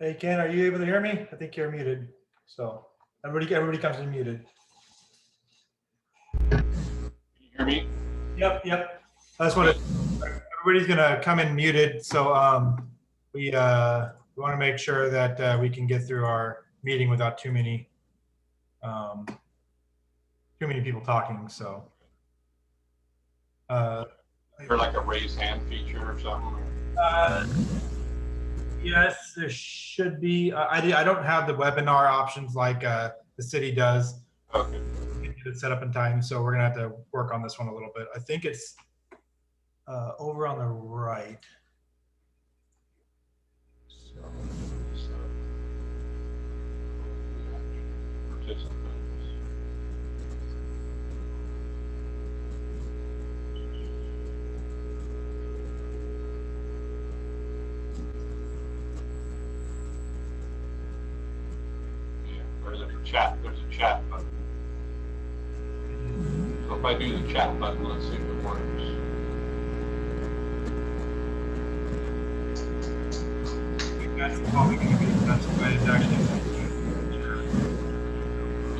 Hey, Ken, are you able to hear me? I think you're muted. So everybody comes in muted. Can you hear me? Yep. That's what everybody's gonna come in muted. So we want to make sure that we can get through our meeting without too many people talking. So Is there like a raise hand feature or something? Yes, there should be. I don't have the webinar options like the city does. Okay. Get it set up in time, so we're gonna have to work on this one a little bit. I think it's over on the right. So, there's a chat button. So if I do the chat button, let's see if it works. that's probably going to be the best way to actually.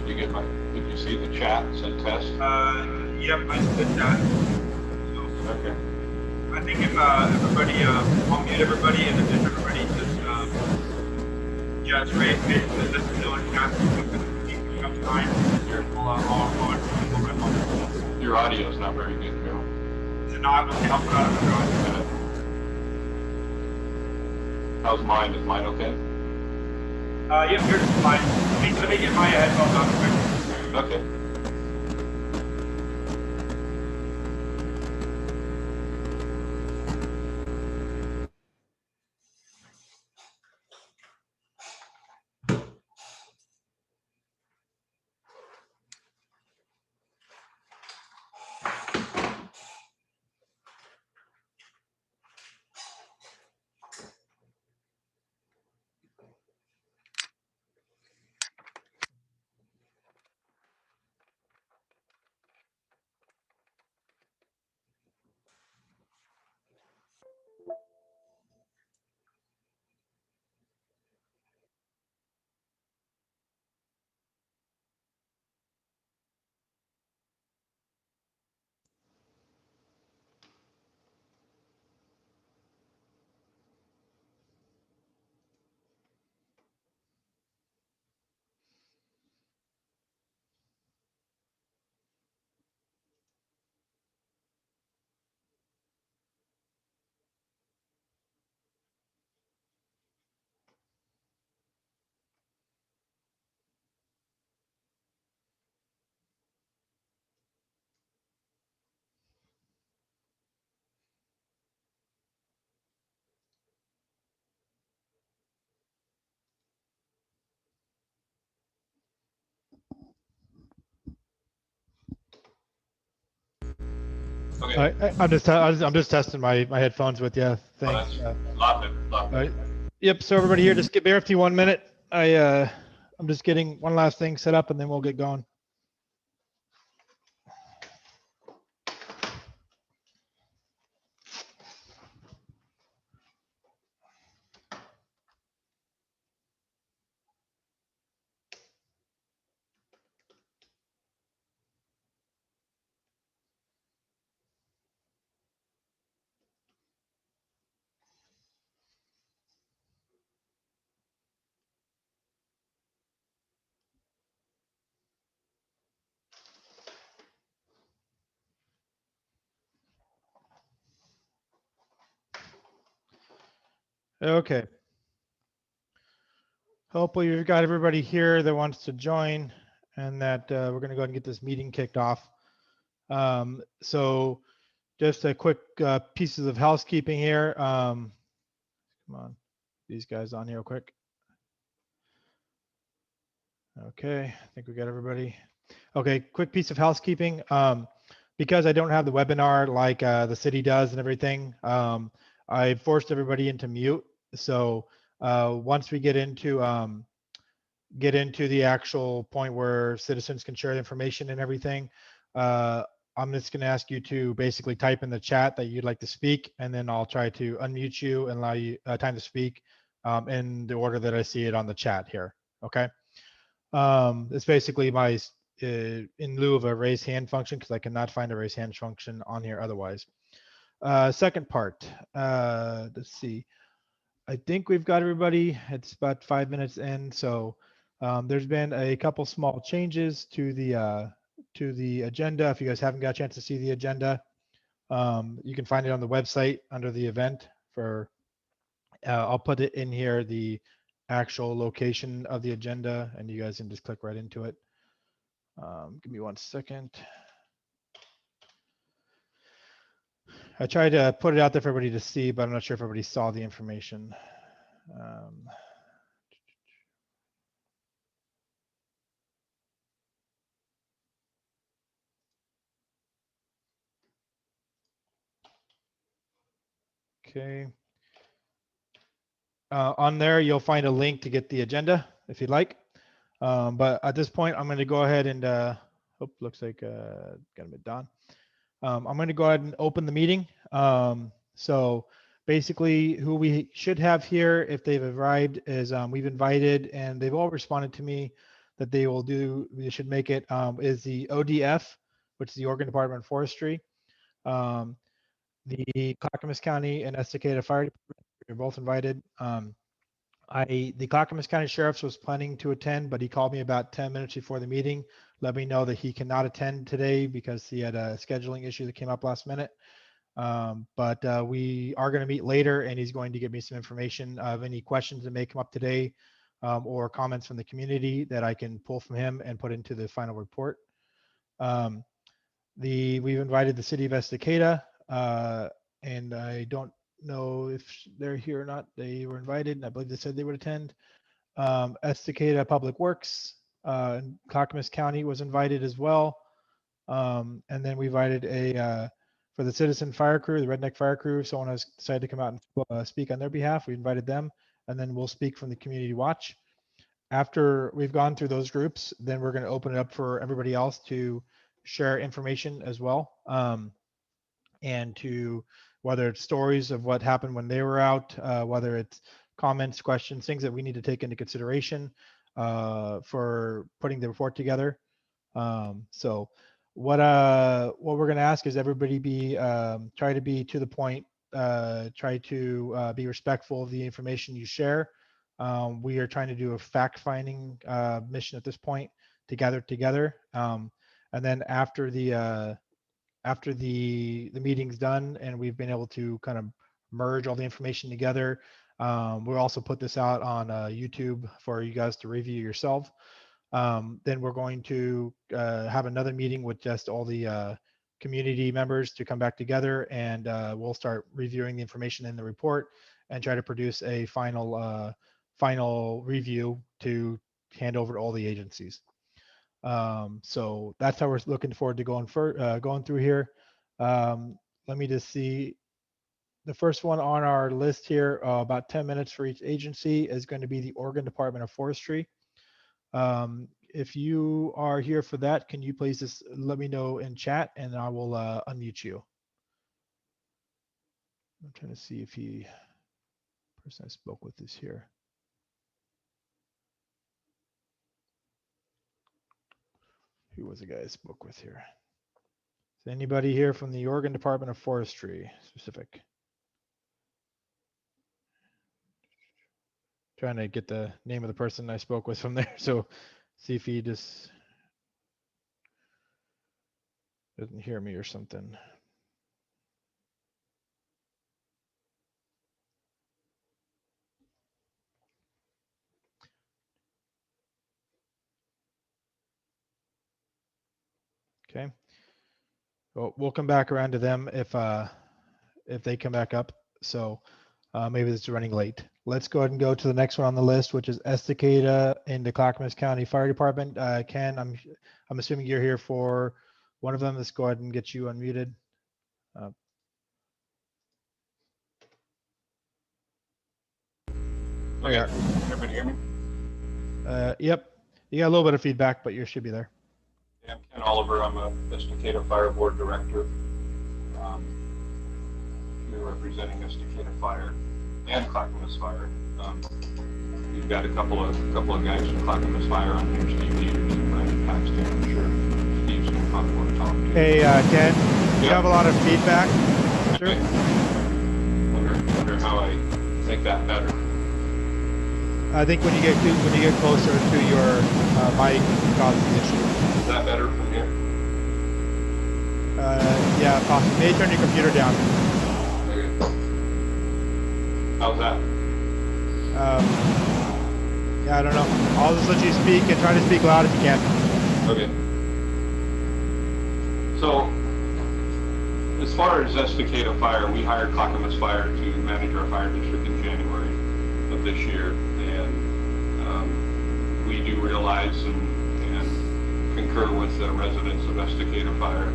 Did you see the chat? It said test? Yep, I did that. So, okay. I think if everybody, I'll mute everybody, and then everybody just, yeah, it's great. This is still in chat. Comes time. Your audio is not very good, Joe. Is it not? Okay, I'll put out a drawing. How's mine? Is mine okay? Yep, yours is fine. Let me get my headphones on quick. Okay. Okay. I'm just testing my headphones with you. Thanks. Lot better. Yep. So everybody here, just bear with me 1 minute. I'm just getting one last thing set up, and then we'll get going. Okay. Hopefully you've got everybody here that wants to join, and that we're going to go ahead and get this meeting kicked off. So just a quick pieces of housekeeping here. Come on, these guys on here real quick. Okay, I think we got everybody. Okay, quick piece of housekeeping. Because I don't have the webinar like the city does and everything, I forced everybody into mute. So once we get into the actual point where citizens can share the information and everything, I'm just going to ask you to basically type in the chat that you'd like to speak, and then I'll try to unmute you and allow you time to speak in the order that I see it on the chat here. Okay. It's basically my in lieu of a raise hand function, because I cannot find a raise hand function on here otherwise. Second part, let's see. I think we've got everybody. It's about 5 minutes in, so there's been a couple small changes to the agenda. If you guys haven't got a chance to see the agenda, you can find it on the website under the event. For I'll put it in here, the actual location of the agenda, and you guys can just click right into it. Give me 1 second. I tried to put it out there for everybody to see, but I'm not sure if everybody saw the information. Okay. On there, you'll find a link to get the agenda if you'd like. But at this point, I'm going to go ahead and, looks like got a bit done. I'm going to go ahead and open the meeting. So basically who we should have here, if they've arrived, is we've invited, and they've all responded to me that they will do, we should make it, is the ODF, which is the Oregon Department of Forestry, the Clackamas County and Estacada Fire Department. They're both invited. The Clackamas County Sheriff's was planning to attend, but he called me about 10 minutes before the meeting, let me know that he cannot attend today because he had a scheduling issue that came up last minute. But we are going to meet later, and he's going to give me some information of any questions that may come up today, or comments from the community that I can pull from him and put into the final report. We've invited the city of Estacada, and I don't know if they're here or not. They were invited, and I believe they said they would attend. Estacada Public Works, Clackamas County was invited as well. And then we invited for the citizen fire crew, the Redneck Fire Crew, someone has decided to come out and speak on their behalf. We invited them, and then we'll speak from the community watch. After we've gone through those groups, then we're going to open it up for everybody else to share information as well. And to, whether it's stories of what happened when they were out, whether it's comments, questions, things that we need to take into consideration for putting the report together. So what we're going to ask is everybody try to be to the point, try to be respectful of the information you share. We are trying to do a fact-finding mission at this point to gather together. And then after the meeting's done and we've been able to kind of merge all the information together, we'll also put this out on YouTube for you guys to review yourself. Then we're going to have another meeting with just all the community members to come back together, and we'll start reviewing the information in the report and try to produce a final review to hand over to all the agencies. So that's how we're looking forward to going through here. Let me just see. The first one on our list here, about 10 minutes for each agency, is going to be the Oregon Department of Forestry. If you are here for that, can you please just let me know in chat and I will unmute you. I'm trying to see if the person I spoke with is here. Who was the guy I spoke with here? Is anybody here from the Oregon Department of Forestry specific? Trying to get the name of the person I spoke with from there. So see if he just doesn't hear me or something. Okay. Well, we'll come back around to them if they come back up. So maybe it's running late. Let's go ahead and go to the next one on the list, which is Estacada in the Clackamas County Fire Department. Ken, I'm assuming you're here for one of them. Let's go ahead and get you unmuted. Okay. Everybody hear me? Yep. You got a little bit of feedback, but you should be there. Yeah, I'm Ken Oliver. I'm a Estacada Fire Board Director. We're representing Estacada Fire. and Clackamas Fire. We've got a couple of guys from Clackamas Fire on here, Steve Peters and Brandon Paxton. I'm sure Steve's going to probably want to talk to. Hey, Ken, you Yeah. have a lot of feedback. Okay. Wonder how I make that better. I think when you get closer to your mic, it causes the issue. Is that better from here? Yeah, possibly. Maybe turn your computer down. Okay. How's that? Yeah, I don't know. I'll just let you speak and try to speak loud if you can. Okay. So, as far as Estacada Fire, we hired Clackamas Fire to manage our fire district in January of this year, and we do realize and concur with the residents of Estacada Fire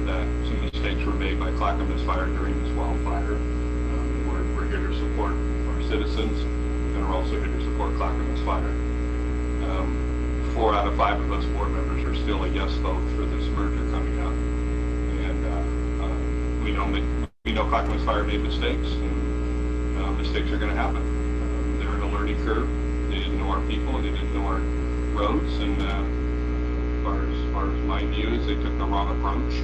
that some mistakes were made by Clackamas Fire during this wildfire. We're here to support our citizens, and we're also here to support Clackamas Fire. 4 out of 5 of us board members are still a yes vote for this merger coming up, and we know Clackamas Fire made mistakes, and mistakes are going to happen. They're in a learning curve. They didn't know our people, and they didn't know our roads, and as far as my view is, they took the wrong approach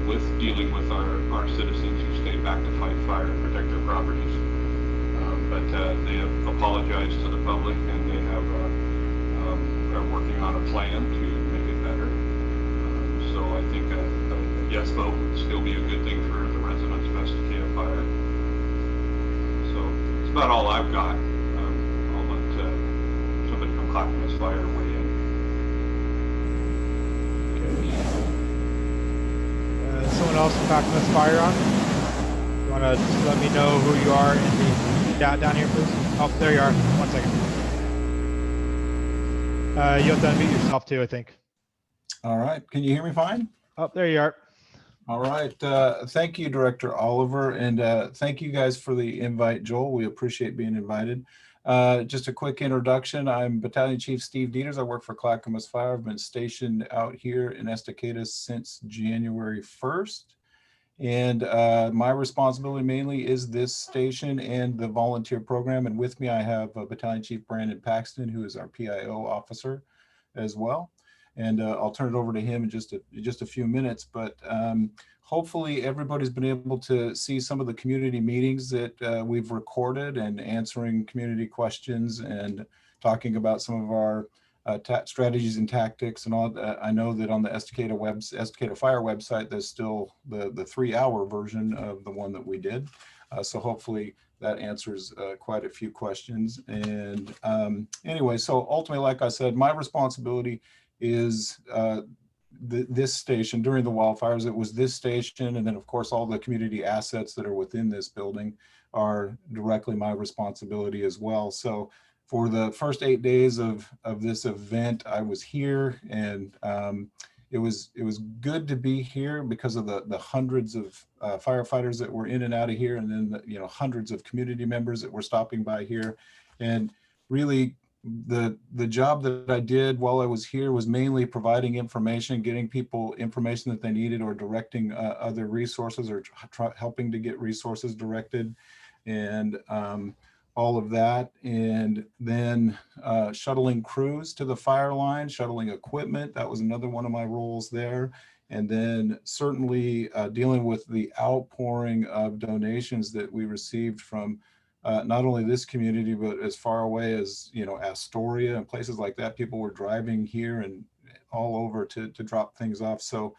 with dealing with our citizens who stayed back to fight fire and protect their properties. But they have apologized to the public, and they have are working on a plan to make it better. So I think a yes vote would still be a good thing for the residents of Estacada Fire. So that's about all I've got. I'll let somebody from Clackamas Fire weigh in. Someone else from Clackamas Fire on? You want to just let me know who you are in the chat down here, please? Oh, there you are. 1 second. You have to unmute yourself too, I think. All right. Can you hear me fine? Oh, there you are. All right. Thank you, Director Oliver. And thank you guys for the invite, Joel. We appreciate being invited. Just a quick introduction. I'm Battalion Chief Steve Dieters. I work for Clackamas Fire. I've been stationed out here in Estacada since January 1st. And my responsibility mainly is this station and the volunteer program. And with me, I have Battalion Chief Brandon Paxton, who is our PIO officer as well. And I'll turn it over to him in just a few minutes. But hopefully everybody's been able to see some of the community meetings that we've recorded, and answering community questions and talking about some of our strategies and tactics and all. I know that on the Estacada Fire website, there's still the 3-hour version of the one that we did. So hopefully that answers quite a few questions. And anyway, so ultimately, like I said, my responsibility is this station during the wildfires. It was this station, and then of course all the community assets that are within this building are directly my responsibility as well. So for the first 8 days of this event, I was here, and it was good to be here because of the hundreds of firefighters that were in and out of here, and then hundreds of community members that were stopping by here. And really, the job that I did while I was here was mainly providing information, getting people information that they needed, or directing other resources, or helping to get resources directed, and all of that. And then shuttling crews to the fire line, shuttling equipment. That was another one of my roles there. And then certainly dealing with the outpouring of donations that we received from not only this community, but as far away as, Astoria and places like that. People were driving here and all over to drop things off. So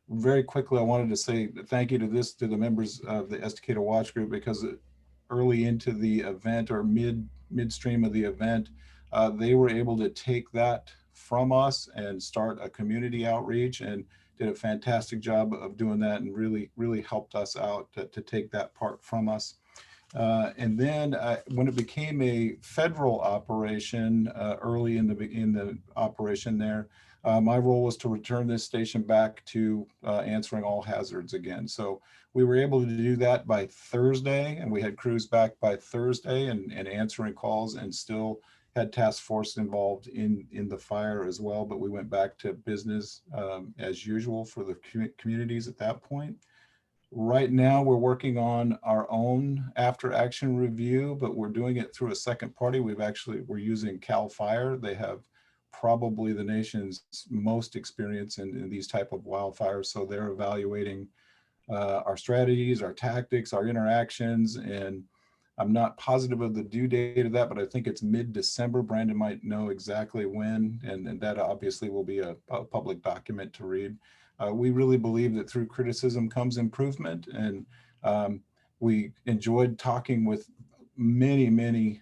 very quickly, I wanted to say thank you to the members of the Estacada Watch Group, because early into the event, or midstream of the event, they were able to take that from us and start a community outreach, and did a fantastic job of doing that, and really helped us out to take that part from us. And then when it became a federal operation, early in the operation there, my role was to return this station back to answering all hazards again. So we were able to do that by Thursday, and we had crews back by Thursday and answering calls, and still had task force involved in the fire as well. But we went back to business as usual for the communities at that point. Right now, we're working on our own after action review, but we're doing it through a second party. We're using CAL FIRE. They have probably the nation's most experience in these type of wildfires. So they're evaluating our strategies, our tactics, our interactions, and I'm not positive of the due date of that, but I think it's mid-December. Brandon might know exactly when, and that obviously will be a public document to read. We really believe that through criticism comes improvement, and we enjoyed talking with many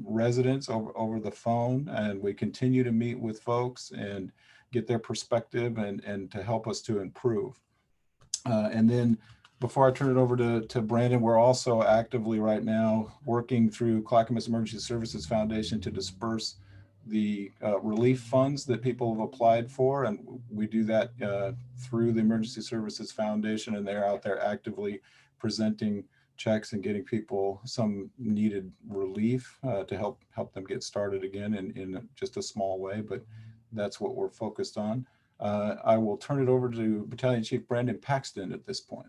residents over the phone, and we continue to meet with folks and get their perspective and to help us to improve. And then before I turn it over to Brandon, we're also actively right now working through Clackamas Emergency Services Foundation to disperse the relief funds that people have applied for. And we do that through the Emergency Services Foundation, and they're out there actively presenting checks and getting people some needed relief to help them get started again in just a small way, but that's what we're focused on. I will turn it over to Battalion Chief Brandon Paxton at this point.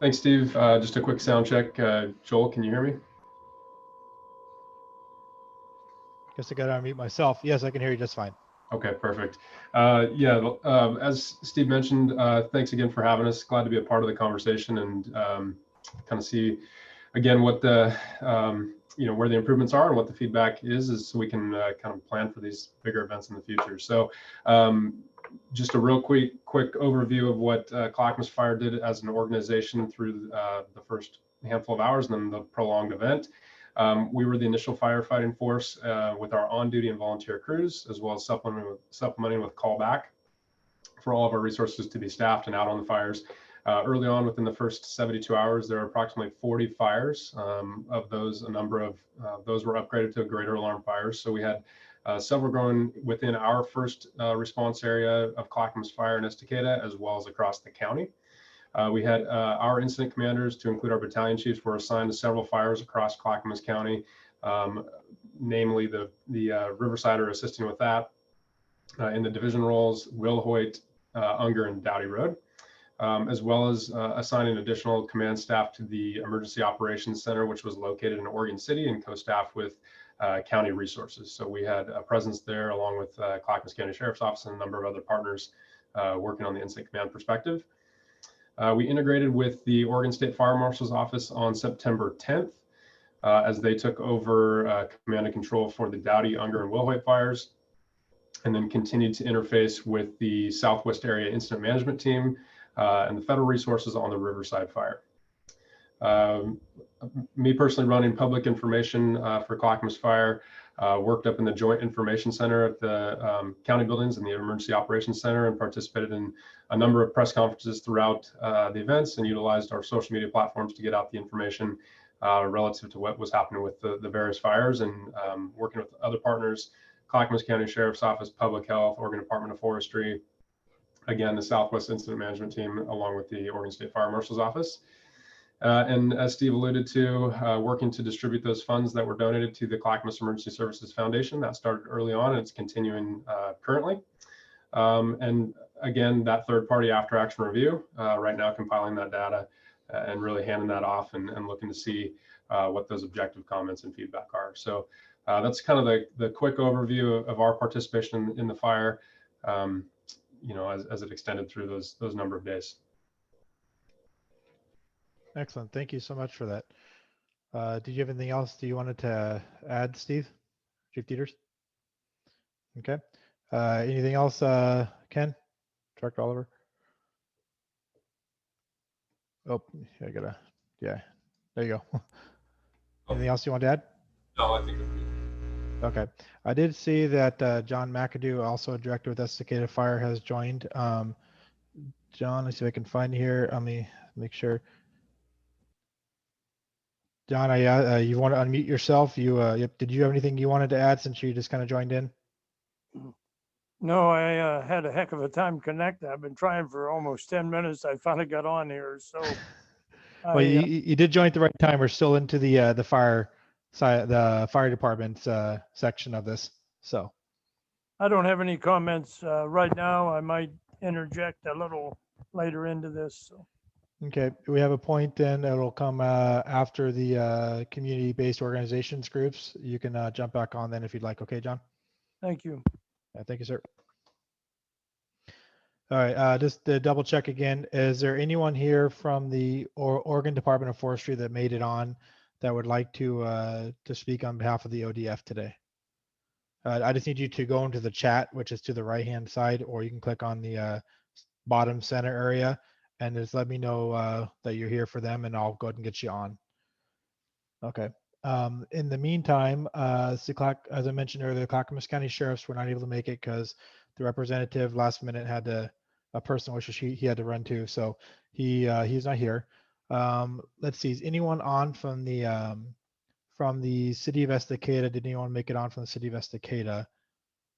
Thanks, Steve. Just a quick sound check. Joel, can you hear me? Guess I got to unmute myself. Yes, I can hear you just fine. Okay, perfect. As Steve mentioned, thanks again for having us. Glad to be a part of the conversation and kind of see again what the where the improvements are and what the feedback is so we can kind of plan for these bigger events in the future. So just a real quick overview of what Clackamas Fire did as an organization through the first handful of hours and then the prolonged event. We were the initial firefighting force with our on-duty and volunteer crews, as well as supplementing with callback for all of our resources to be staffed and out on the fires. Early on, within the first 72 hours, there were approximately 40 fires. Of those, a number of those were upgraded to greater alarm fires. So we had several going within our first response area of Clackamas Fire in Estacada, as well as across the county. We had our incident commanders, to include our battalion chiefs, were assigned to several fires across Clackamas County, namely the Riverside are assisting with that. In the division roles, Wilhoit, Unger, and Dowdy Road, as well as assigning additional command staff to the Emergency Operations Center, which was located in Oregon City and co-staffed with county resources. So we had a presence there along with Clackamas County Sheriff's Office and a number of other partners working on the incident command perspective. We integrated with the Oregon State Fire Marshal's Office on September 10th as they took over command and control for the Dowdy, Unger, and Wilhoit fires, and then continued to interface with the Southwest Area Incident Management Team and the federal resources on the Riverside fire. Me personally running public information for Clackamas Fire, worked up in the Joint Information Center at the county buildings and the Emergency Operations Center, and participated in a number of press conferences throughout the events, and utilized our social media platforms to get out the information relative to what was happening with the various fires, and working with other partners, Clackamas County Sheriff's Office, Public Health, Oregon Department of Forestry, again, the Southwest Incident Management Team, along with the Oregon State Fire Marshal's Office. And as Steve alluded to, working to distribute those funds that were donated to the Clackamas Emergency Services Foundation. That started early on and it's continuing currently. And again, that third-party after-action review, right now compiling that data and really handing that off and looking to see what those objective comments and feedback are. So that's kind of the quick overview of our participation in the fire, as it extended through those number of days. Excellent. Thank you so much for that. Did you have anything else you wanted to add, Steve? Chief Dieters? Okay. Anything else, Ken? Director Oliver? Oh, yeah, there you go. Anything else you want to add? No, I think I'm good. Okay. I did see that John McAdoo, also a director with Estacada Fire, has joined. John, let's see if I can find here. Let me make sure. John, you want to unmute yourself? Did you have anything you wanted to add since you just kind of joined in? No, I had a heck of a time connecting. I've been trying for almost 10 minutes. I finally got on here. So, well, you did join at the right time. We're still into the fire side, the fire department's section of this. So, I don't have any comments right now. I might interject a little later into this. So. Okay, we have a point then. It'll come after the community-based organizations groups. You can jump back on then if you'd like. Okay, John? Thank you. Thank you, sir. All right, just to double check again, is there anyone here from the Oregon Department of Forestry that made it on that would like to speak on behalf of the ODF today? I just need you to go into the chat, which is to the right-hand side, or you can click on the bottom center area and just let me know that you're here for them, and I'll go ahead and get you on. Okay. In the meantime, as I mentioned earlier, the Clackamas County Sheriffs were not able to make it because the representative last minute had a personal issue he had to run to, so he's not here. Let's see, is anyone on from the city of Estacada? Did anyone make it on from the city of Estacada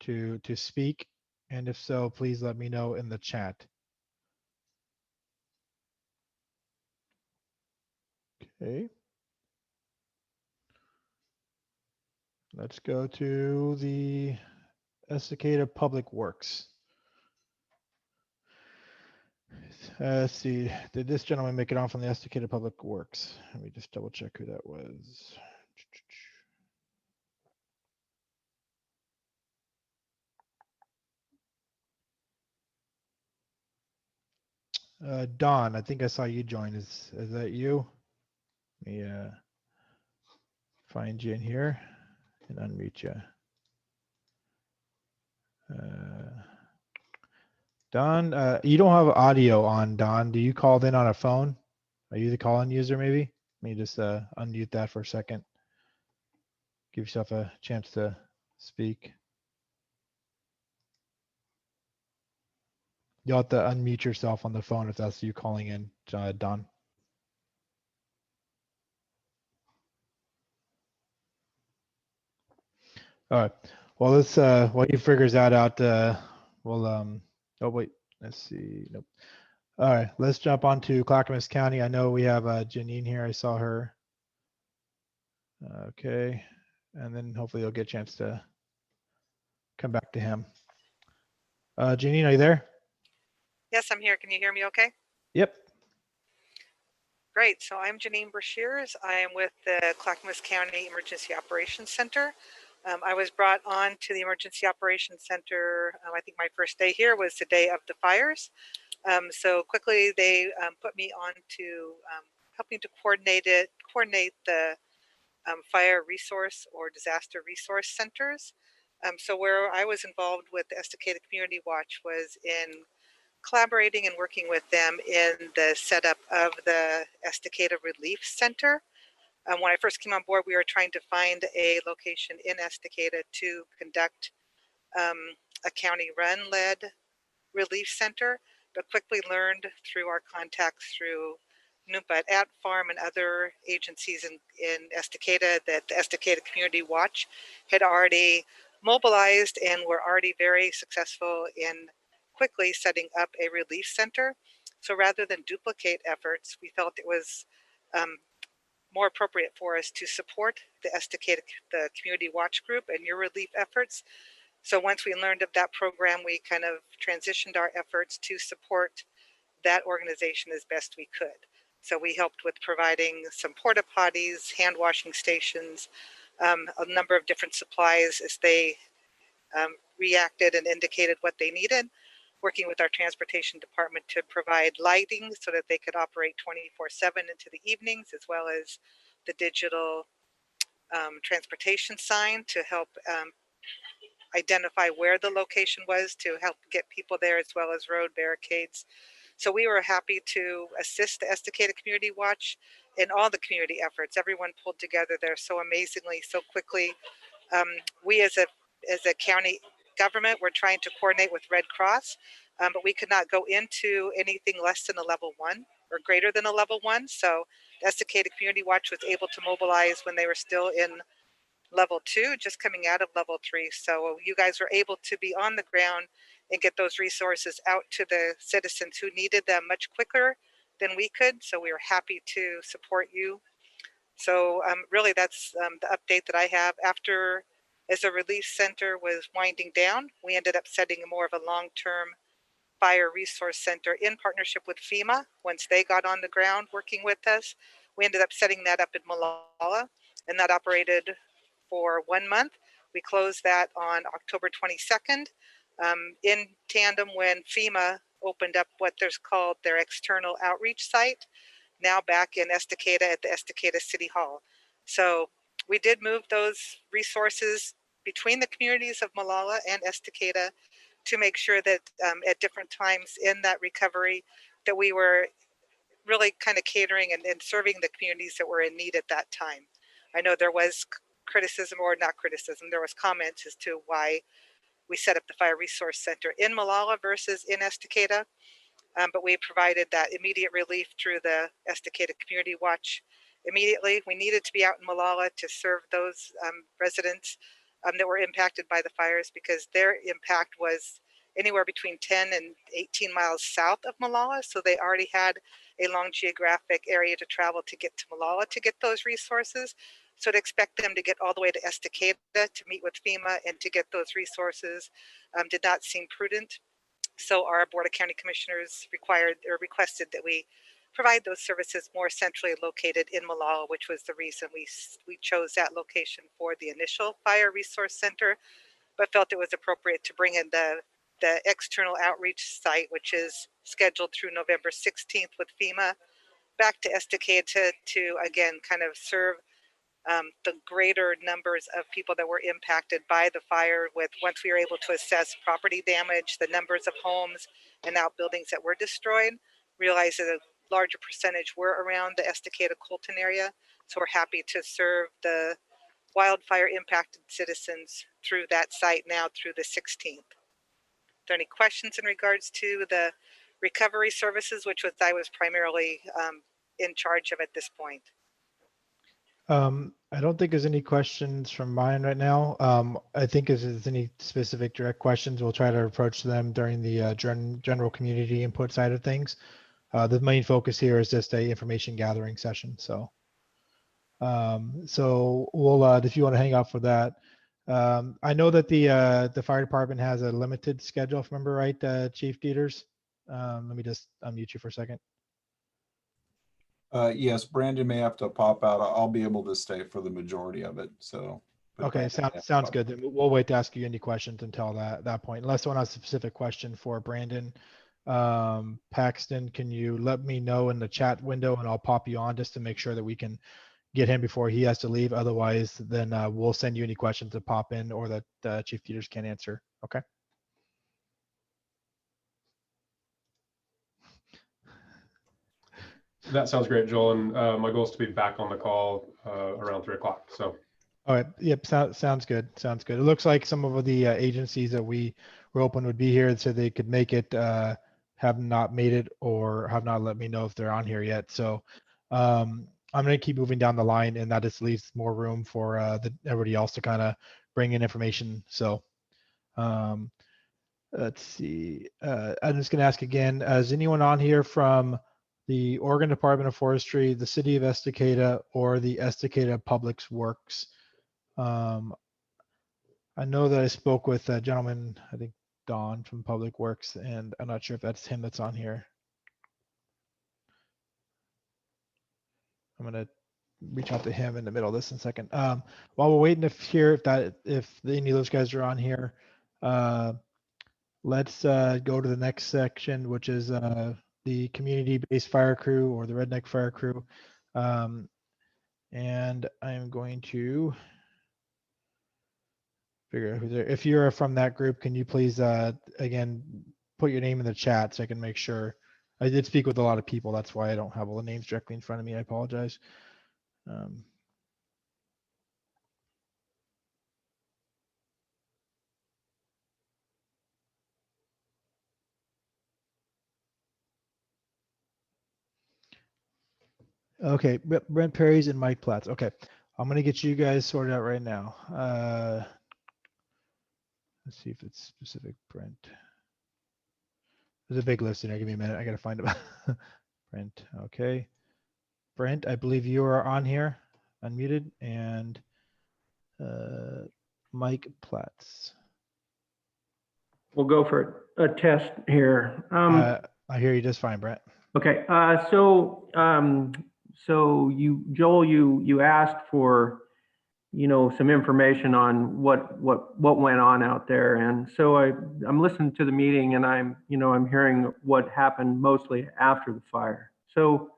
to speak? And if so, please let me know in the chat. Okay. Let's go to the Estacada Public Works. Let's see, did this gentleman make it on from the Estacada Public Works? Let me just double check who that was. Don, I think I saw you join. Is that you? Let me find you in here and unmute you. Don, you don't have audio on, Don. Do you call in on a phone? Are you the call-in user maybe? Let me just unmute that for a second. Give yourself a chance to speak. You'll have to unmute yourself on the phone if that's you calling in, Don. All right. Well, let's while he figures that out, we'll oh wait, let's see. Nope. All right, let's jump on to Clackamas County. I know we have Janine here. I saw her. Okay, and then hopefully you'll get a chance to come back to him. Janine, are you there? Yes, I'm here. Can you hear me okay? Yep. Great. So I'm Janine Brashears. I am with the Clackamas County Emergency Operations Center. I was brought on to the Emergency Operations Center. I think my first day here was the day of the fires. So quickly they put me on to helping to coordinate the fire resource or disaster resource centers. So where I was involved with the Estacada Community Watch was in collaborating and working with them in the setup of the Estacada Relief Center. When I first came on board, we were trying to find a location in Estacada to conduct a county-run led relief center, but quickly learned through our contacts through NUPA at Farm and other agencies in Estacada that the Estacada Community Watch had already mobilized and were already very successful in quickly setting up a relief center. So rather than duplicate efforts, we felt it was more appropriate for us to support the Estacada, the Community Watch Group and your relief efforts. So once we learned of that program, we kind of transitioned our efforts to support that organization as best we could. So we helped with providing some porta potties, hand washing stations, a number of different supplies as they reacted and indicated what they needed, working with our transportation department to provide lighting so that they could operate 24/7 into the evenings, as well as the digital transportation sign to help identify where the location was to help get people there, as well as road barricades. So we were happy to assist the Estacada Community Watch in all the community efforts. Everyone pulled together there so amazingly, so quickly. We as a county government, we're trying to coordinate with Red Cross, but we could not go into anything less than a level 1 or greater than a level 1. So the Estacada Community Watch was able to mobilize when they were still in level 2, just coming out of level 3. So you guys were able to be on the ground and get those resources out to the citizens who needed them much quicker than we could. So we were happy to support you. So really that's the update that I have. After As the relief center was winding down, we ended up setting more of a long-term fire resource center in partnership with FEMA. Once they got on the ground working with us, we ended up setting that up in Malala, and that operated for 1 month. We closed that on October 22nd, in tandem when FEMA opened up what there's called their external outreach site, now back in Estacada at the Estacada City Hall. So we did move those resources between the communities of Malala and Estacada to make sure that at different times in that recovery that we were really kind of catering and serving the communities that were in need at that time. I know there was criticism, or not criticism, there was comments as to why we set up the Fire Resource Center in Malala versus in Estacada. But we provided that immediate relief through the Estacada Community Watch immediately. We needed to be out in Malala to serve those residents that were impacted by the fires, because their impact was anywhere between 10 and 18 miles south of Malala. So they already had a long geographic area to travel to get to Malala to get those resources. So to expect them to get all the way to Estacada to meet with FEMA and to get those resources did not seem prudent. So our Board of County Commissioners required or requested that we provide those services more centrally located in Malala, which was the reason we chose that location for the initial Fire Resource Center, but felt it was appropriate to bring in the external outreach site, which is scheduled through November 16th with FEMA, back to Estacada to again kind of serve the greater numbers of people that were impacted by the fire. With once we were able to assess property damage, the numbers of homes and outbuildings that were destroyed, realized that a larger percentage were around the Estacada Colton area. So we're happy to serve the wildfire impacted citizens through that site now through the 16th. Are there any questions in regards to the recovery services, which I was primarily in charge of at this point? I don't think there's any questions from mine right now. I think if there's any specific direct questions, we'll try to approach them during the general community input side of things. The main focus here is just a information gathering session. So we'll, if you want to hang out for that. I know that the fire department has a limited schedule, if I remember right, Chief Dieters. Let me just unmute you for a second. Yes, Brandon may have to pop out. I'll be able to stay for the majority of it. So. Okay, sounds good. Then we'll wait to ask you any questions until that point, unless someone has a specific question for Brandon. Paxton, can you let me know in the chat window and I'll pop you on just to make sure that we can get him before he has to leave. Otherwise, then we'll send you any questions that pop in or that Chief Dieters can answer. Okay. That sounds great, Joel. And my goal is to be back on the call around 3 o'clock. So. All right. Yep. Sounds good. Sounds good. It looks like some of the agencies that we were hoping would be here so they could make it have not made it or have not let me know if they're on here yet. So I'm going to keep moving down the line, and that just leaves more room for everybody else to kind of bring in information. So let's see. I'm just going to ask again, is anyone on here from the Oregon Department of Forestry, the City of Estacada, or the Estacada Public Works? I know that I spoke with a gentleman, I think Don from Public Works, and I'm not sure if that's him that's on here. I'm going to reach out to him in the middle of this in a second. While we're waiting to hear if any of those guys are on here, let's go to the next section, which is the community-based fire crew or the redneck fire crew. And I'm going to figure out who's there. If you're from that group, can you please, again, put your name in the chat so I can make sure. I did speak with a lot of people. That's why I don't have all the names directly in front of me. I apologize. Okay, Brent Perry's and Mike Platts. Okay, I'm going to get you guys sorted out right now. Let's see if it's specific Brent. There's a big list in there. Give me a minute. I got to find it. Brent. Okay. Brent, I believe you are on here, unmuted. And Mike Platts. We'll go for a test here. I hear you just fine, Brent. Okay, so Joel, you asked for, some information on what went on out there, and so I'm listening to the meeting, and I'm hearing what happened mostly after the fire. So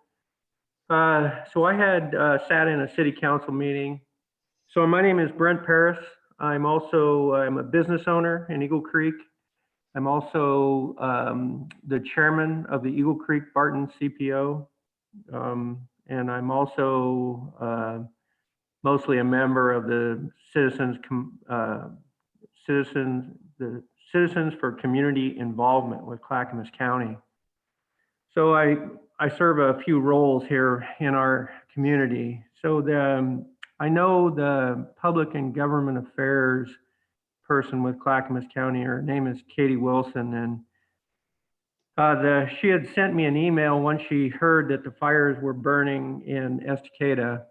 I had sat in a city council meeting. So my name is Brent Paris. I'm a business owner in Eagle Creek. I'm also the chairman of the Eagle Creek Barton CPO, and I'm also mostly a member of the Citizens for Community Involvement with Clackamas County. So I serve a few roles here in our community. So I know the public and government affairs person with Clackamas County. Her name is Katie Wilson, and she had sent me an email once she heard that the fires were burning in Estacada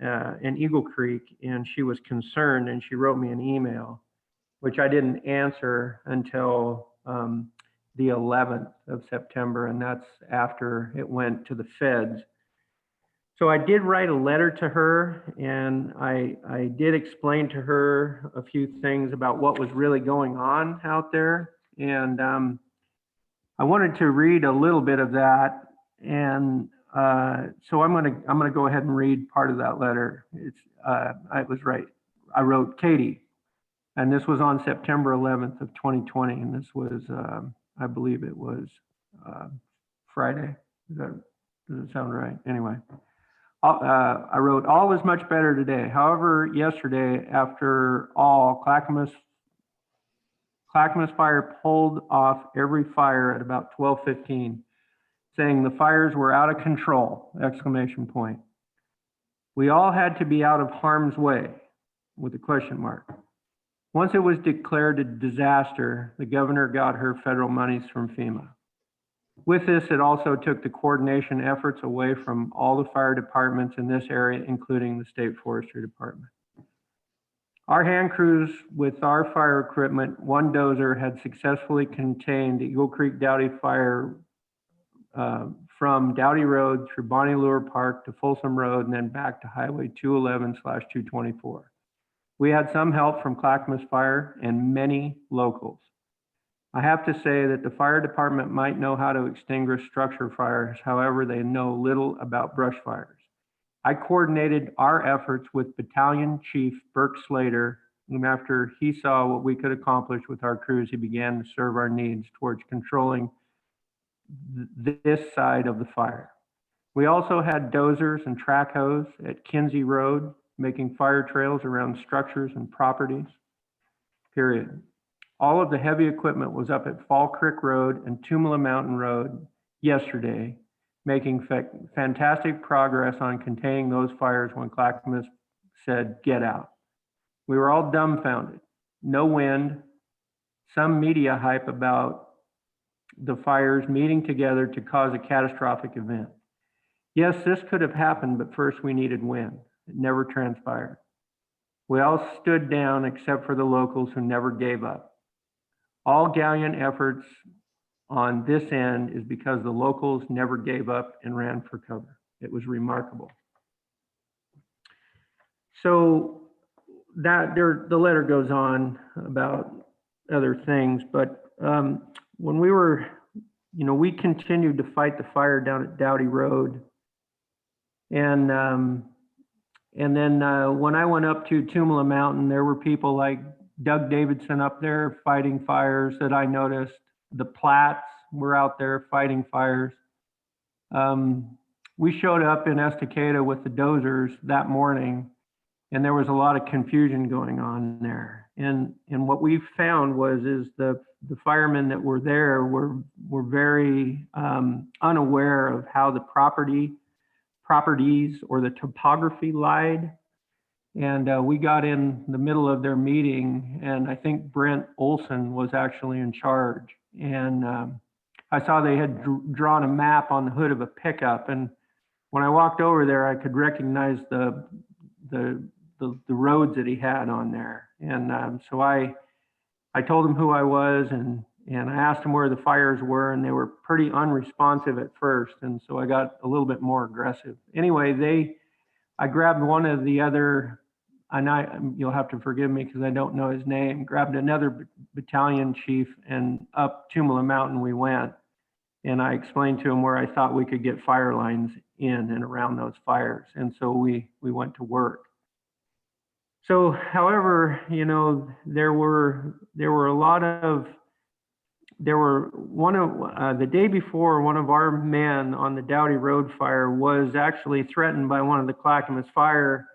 and Eagle Creek, and she was concerned, and she wrote me an email, which I didn't answer until the 11th of September, and that's after it went to the feds. So I did write a letter to her, and I did explain to her a few things about what was really going on out there. And I wanted to read a little bit of that. And so I'm gonna go ahead and read part of that letter. I was right. I wrote Katie, and this was on September 11th of 2020, and this was I believe it was Friday. Does it sound right? Anyway. I wrote, all is much better today. However, yesterday, after all, Clackamas Fire pulled off every fire at about 12:15, saying the fires were out of control, exclamation point. We all had to be out of harm's way, with a question mark. Once it was declared a disaster, the governor got her federal monies from FEMA. With this, it also took the coordination efforts away from all the fire departments in this area, including the State Forestry Department. Our hand crews with our fire equipment, one dozer, had successfully contained the Eagle Creek Dowdy fire from Dowdy Road through Bonnie Lure Park to Folsom Road and then back to Highway 211/224. We had some help from Clackamas Fire and many locals. I have to say that the fire department might know how to extinguish structure fires, however, they know little about brush fires. I coordinated our efforts with Battalion Chief Burke Slater, and after he saw what we could accomplish with our crews, he began to serve our needs towards controlling this side of the fire. We also had dozers and track hoes at Kinsey Road, making fire trails around structures and properties, period. All of the heavy equipment was up at Fall Creek Road and Tumala Mountain Road yesterday, making fantastic progress on containing those fires when Clackamas said, get out. We were all dumbfounded. No wind, some media hype about the fires meeting together to cause a catastrophic event. Yes, this could have happened, but first we needed wind. It never transpired. We all stood down except for the locals who never gave up. All gallant efforts on this end is because the locals never gave up and ran for cover. It was remarkable. So the letter goes on about other things, but when we were, we continued to fight the fire down at Dowdy Road. And then when I went up to Tumala Mountain, there were people like Doug Davidson up there fighting fires that I noticed. The Platts were out there fighting fires. We showed up in Estacada with the dozers that morning, and there was a lot of confusion going on there. And what we found is the firemen that were there were very unaware of how the properties or the topography lied. And we got in the middle of their meeting, and I think Brent Olson was actually in charge. And I saw they had drawn a map on the hood of a pickup. And when I walked over there, I could recognize the the roads that he had on there. And so I told him who I was, and I asked him where the fires were, and they were pretty unresponsive at first. And so I got a little bit more aggressive. Anyway, I grabbed one of the other, and you'll have to forgive me because I don't know his name, grabbed another battalion chief, and up Tumala Mountain we went. And I explained to him where I thought we could get fire lines in and around those fires. And so we went to work. So, however, you know, there were a lot of, the day before, one of our men on the Dowdy Road fire was actually threatened by one of the Clackamas fire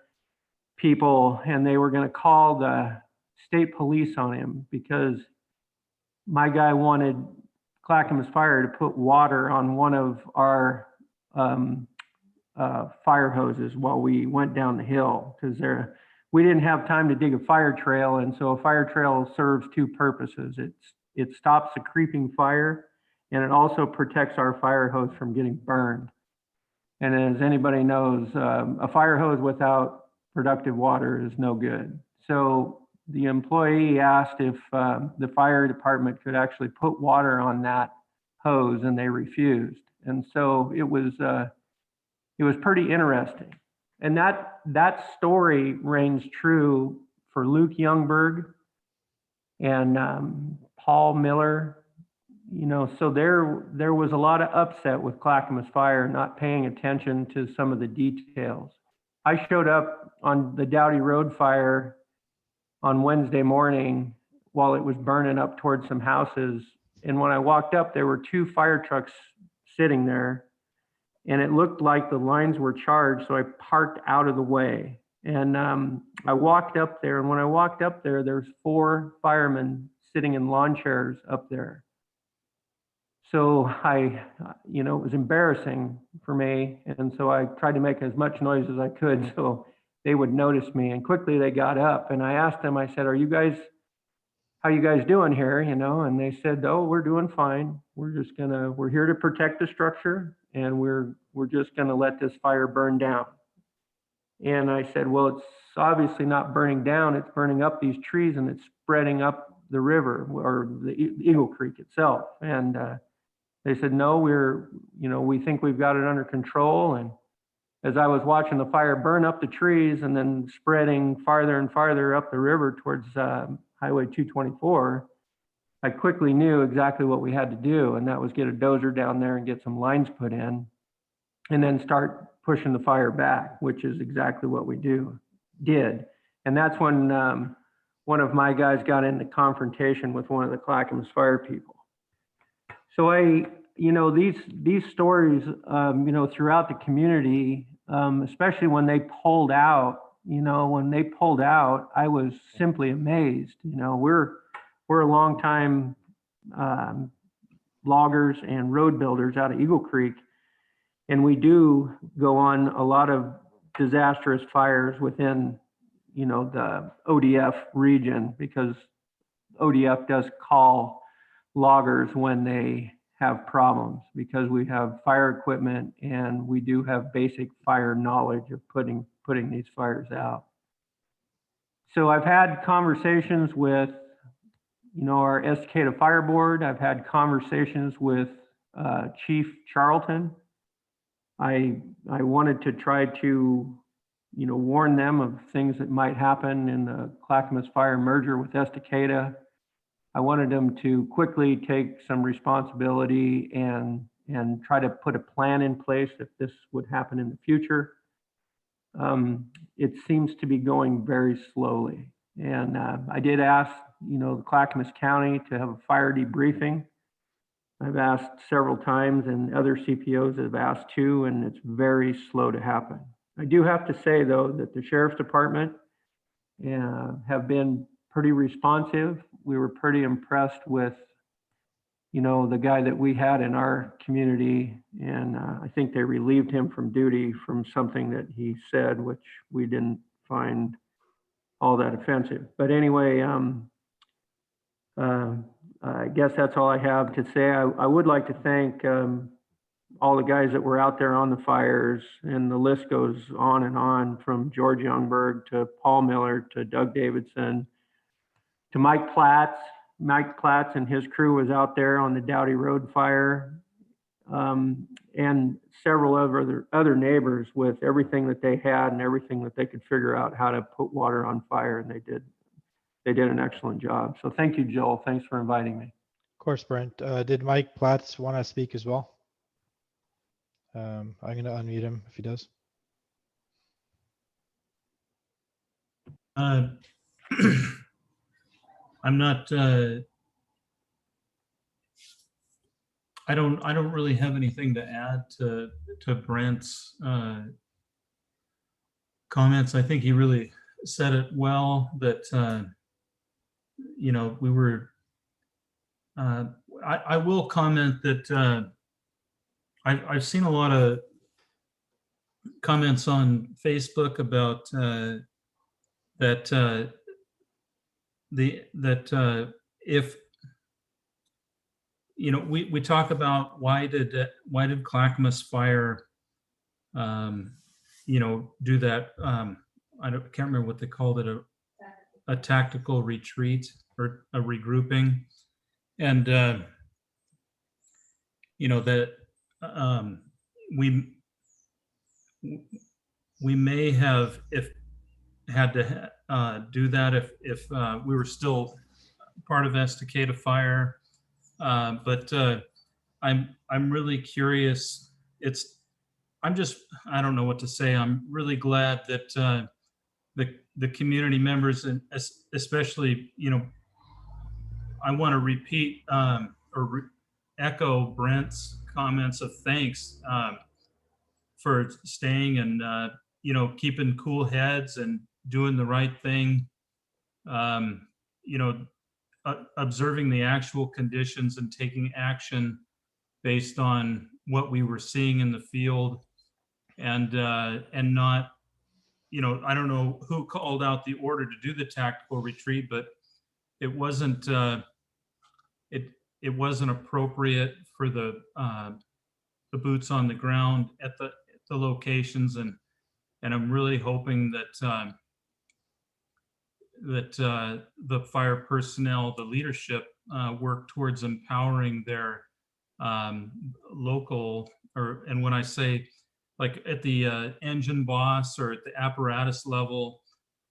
people, and they were going to call the state police on him because my guy wanted Clackamas Fire to put water on one of our fire hoses while we went down the hill, because we didn't have time to dig a fire trail. And so a fire trail serves two purposes. It stops a creeping fire, and it also protects our fire hose from getting burned. And as anybody knows, a fire hose without productive water is no good. So the employee asked if the fire department could actually put water on that hose, and they refused. And so it was pretty interesting. And that story reigns true for Luke Youngberg and Paul Miller. You know, so there was a lot of upset with Clackamas Fire not paying attention to some of the details. I showed up on the Dowdy Road fire on Wednesday morning while it was burning up towards some houses. And when I walked up, there were two fire trucks sitting there, and it looked like the lines were charged. So I parked out of the way, and I walked up there. And when I walked up there, there's 4 firemen sitting in lawn chairs up there. So it was embarrassing for me. And so I tried to make as much noise as I could so they would notice me. And quickly they got up, and I asked them, I said, how you guys doing here? You know, and they said, oh, we're doing fine. We're here to protect the structure, and we're just gonna let this fire burn down. And I said, well, it's obviously not burning down, it's burning up these trees, and it's spreading up the river or the Eagle Creek itself. And they said, no, we think we've got it under control. And as I was watching the fire burn up the trees and then spreading farther and farther up the river towards Highway 224, I quickly knew exactly what we had to do, and that was get a dozer down there and get some lines put in, and then start pushing the fire back, which is exactly what we did. And that's when one of my guys got into confrontation with one of the Clackamas fire people. So these stories, throughout the community, especially when they pulled out, I was simply amazed. You know, we're a long time loggers and road builders out of Eagle Creek, and we do go on a lot of disastrous fires within, the ODF region, because ODF does call loggers when they have problems, because we have fire equipment and we do have basic fire knowledge of putting these fires out. So I've had conversations with, our Estacada Fire Board. I've had conversations with Chief Charlton. I wanted to try to, warn them of things that might happen in the Clackamas Fire merger with Estacada. I wanted them to quickly take some responsibility and try to put a plan in place if this would happen in the future. It seems to be going very slowly. And I did ask, the Clackamas County to have a fire debriefing. I've asked several times, and other CPOs have asked too, and it's very slow to happen. I do have to say, though, that the Sheriff's Department have been pretty responsive. We were pretty impressed with, the guy that we had in our community, and I think they relieved him from duty from something that he said, which we didn't find all that offensive. But anyway, I guess that's all I have to say. I would like to thank all the guys that were out there on the fires, and the list goes on, from George Youngberg to Paul Miller to Doug Davidson to Mike Platts. Mike Platts and his crew was out there on the Dowdy Road fire, and several other neighbors with everything that they had and everything that they could figure out how to put water on fire, and they did an excellent job. So thank you, Joel. Thanks for inviting me. Of course, Brent. Did Mike Platts want to speak as well? I'm going to unmute him if he does. I'm not. I don't really have anything to add to Brent's comments. I think he really said it well. That you know, we were. I will comment that I've seen a lot of comments on Facebook about that if you know, we talk about why did Clackamas Fire you know, do that, I can't remember what they called it, a tactical retreat or a regrouping, and you know, that we may have had to do that if we were still part of Estacada Fire, but I'm really curious. I don't know what to say. I'm really glad that the community members, and especially, you know, I want to repeat echo Brent's comments of thanks for staying and you know, keeping cool heads and doing the right thing. You know, observing the actual conditions and taking action based on what we were seeing in the field, and not, you know, I don't know who called out the order to do the tactical retreat, but it wasn't it wasn't appropriate for the boots on the ground at the locations, and I'm really hoping that the fire personnel, the leadership, work towards empowering their local, and when I say like at the engine boss or at the apparatus level,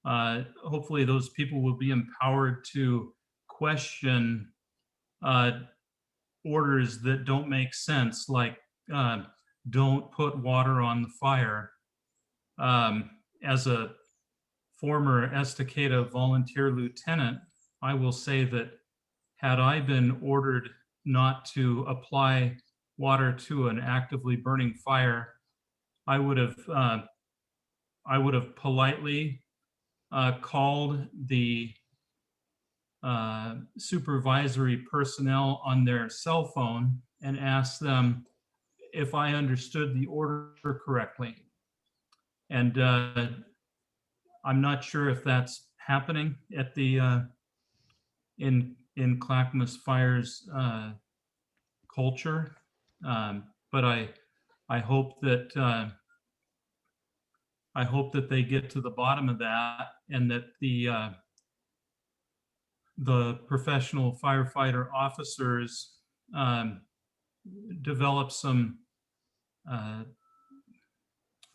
hopefully those people will be empowered to question orders that don't make sense, like don't put water on the fire. As a former Estacada volunteer lieutenant, I will say that had I been ordered not to apply water to an actively burning fire, I would have politely called the supervisory personnel on their cell phone and asked them if I understood the order correctly. And I'm not sure if that's happening at the in Clackamas Fire's culture, but I hope that they get to the bottom of that, and that the professional firefighter officers develop some.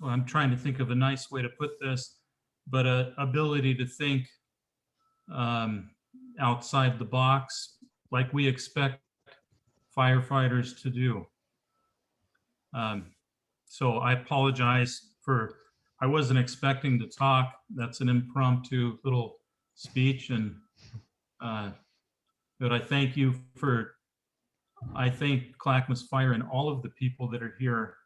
Well, I'm trying to think of a nice way to put this, but ability to think outside the box, like we expect firefighters to do. So I apologize for, I wasn't expecting to talk. That's an impromptu little speech, and but I thank you for, I thank Clackamas Fire and all of the people that are here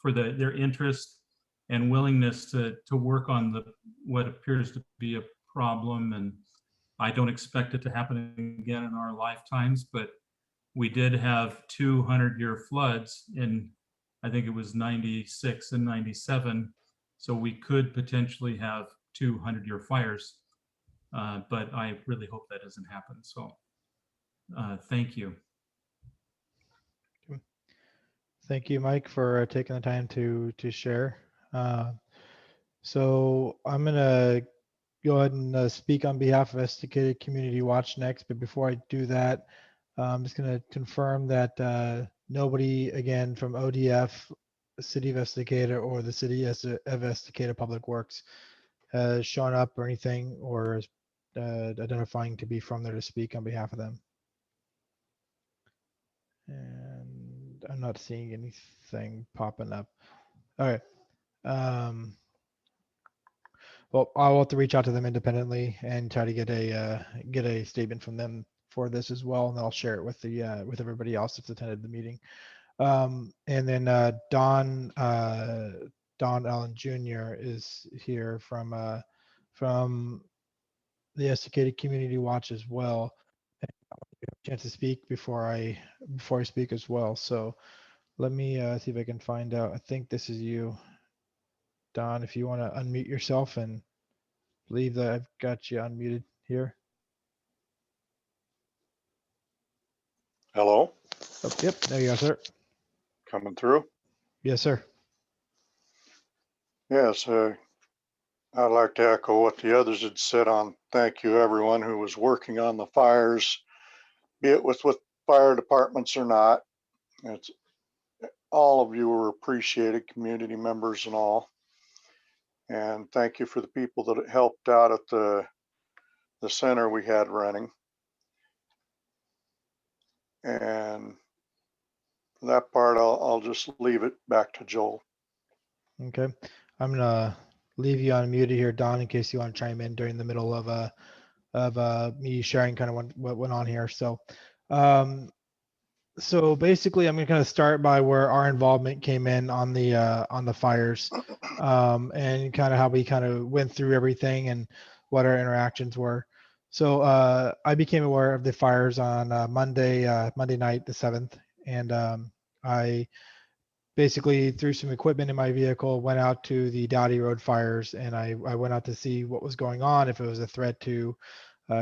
for their interest and willingness to work on what appears to be a problem. And I don't expect it to happen again in our lifetimes, but we did have 200-year floods in, I think it was 96 and 97. So we could potentially have 200-year fires, but I really hope that doesn't happen. So thank you. Thank you, Mike, for taking the time to share. So I'm gonna go ahead and speak on behalf of Estacada Community Watch next. But before I do that, I'm just gonna confirm that nobody again from ODF, City of Estacada, or the City of Estacada Public Works has shown up or anything, or is identifying to be from there to speak on behalf of them. And I'm not seeing anything popping up. Okay. Well, I'll have to reach out to them independently and try to get a statement from them for this as well, and I'll share it with the with everybody else that's attended the meeting. And then Don Allen Jr. is here from the Estacada Community Watch as well. And I'll give a chance to speak before I speak as well. So let me see if I can find out. I think this is you, Don. If you want to unmute yourself and believe that I've got you unmuted here. Hello, Oh, yep, there you go, sir. coming through. Yes, sir. Yes, I'd like to echo what the others had said on thank you everyone who was working on the fires, be it with fire departments or not. It's all of you were appreciated, community members and all. And thank you for the people that helped out at the center we had running. And for that part, I'll just leave it back to Joel. Okay, I'm gonna leave you unmuted here, Don, in case you want to chime in during the middle of me sharing kind of what went on here. So, so basically, I'm gonna kind of start by where our involvement came in on the fires, and kind of how we kind of went through everything and what our interactions were. So I became aware of the fires on Monday night, the 7th, and I basically threw some equipment in my vehicle, went out to the Dowdy Road fires, and I went out to see what was going on, if it was a threat to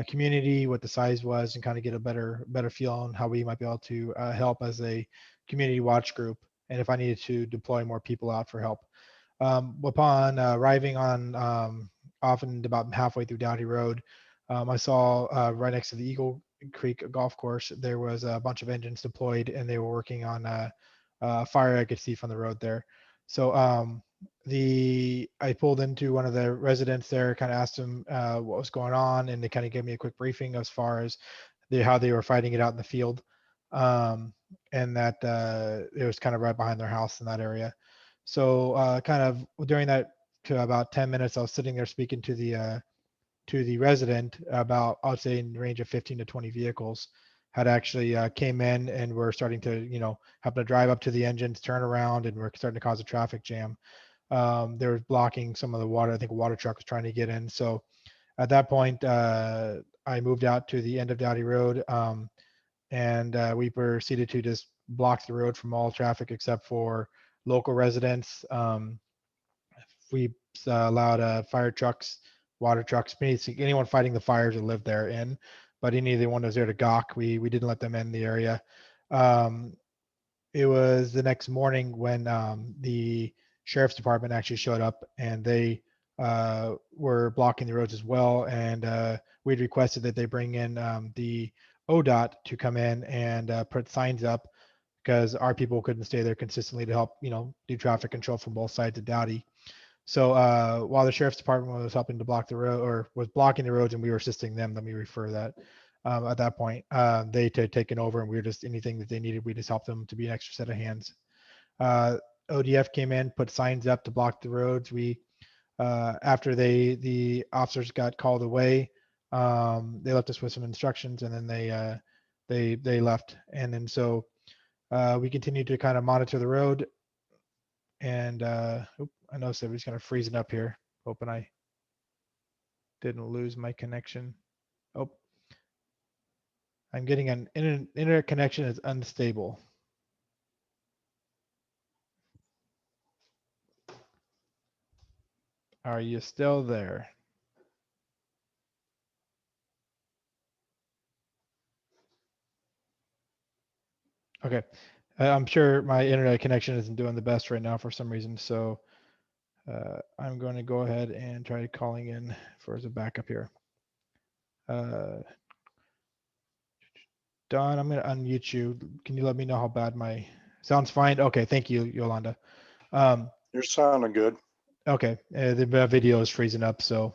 community, what the size was, and kind of get a better feel on how we might be able to help as a community watch group, and if I needed to deploy more people out for help. Upon arriving on often about halfway through Dowdy Road, I saw right next to the Eagle Creek golf course, there was a bunch of engines deployed, and they were working on fire I could see from the road there. So I pulled into one of the residents there, kind of asked them what was going on, and they kind of gave me a quick briefing as far as how they were fighting it out in the field, and that it was kind of right behind their house in that area. So kind of during that to about 10 minutes, I was sitting there speaking to the resident about, I would say in the range of 15 to 20 vehicles had actually came in and were starting to, happen to drive up to the engines, turn around, and were starting to cause a traffic jam. They were blocking some of the water. I think a water truck was trying to get in. So at that point, I moved out to the end of Dowdy Road, and we proceeded to just block the road from all traffic except for local residents. We allowed fire trucks, water trucks, basically anyone fighting the fires that lived there in, but any of the one that was there to gawk, we didn't let them in the area. It was the next morning when the sheriff's department actually showed up, and they were blocking the roads as well. And we'd requested that they bring in the ODOT to come in and put signs up, because our people couldn't stay there consistently to help, do traffic control from both sides of Dowdy. So while the sheriff's department was helping to block the road, or was blocking the roads, and we were assisting them, let me refer that. At that point, they had taken over, and we were just, anything that they needed, we just helped them to be an extra set of hands. ODF came in, put signs up to block the roads. We, after the officers got called away, they left us with some instructions, and then they left. And then so we continued to kind of monitor the road. And I know everybody's kind of freezing up here. Hoping I didn't lose my connection. Oh, I'm getting an internet connection is unstable. Are you still there? Okay. I'm sure my internet connection isn't doing the best right now for some reason. So I'm going to go ahead and try calling in for as a backup here. Don, I'm going to unmute you. Can you let me know how bad my sounds fine? Okay, thank you, Yolanda. You're sounding good. Okay, the video is freezing up. So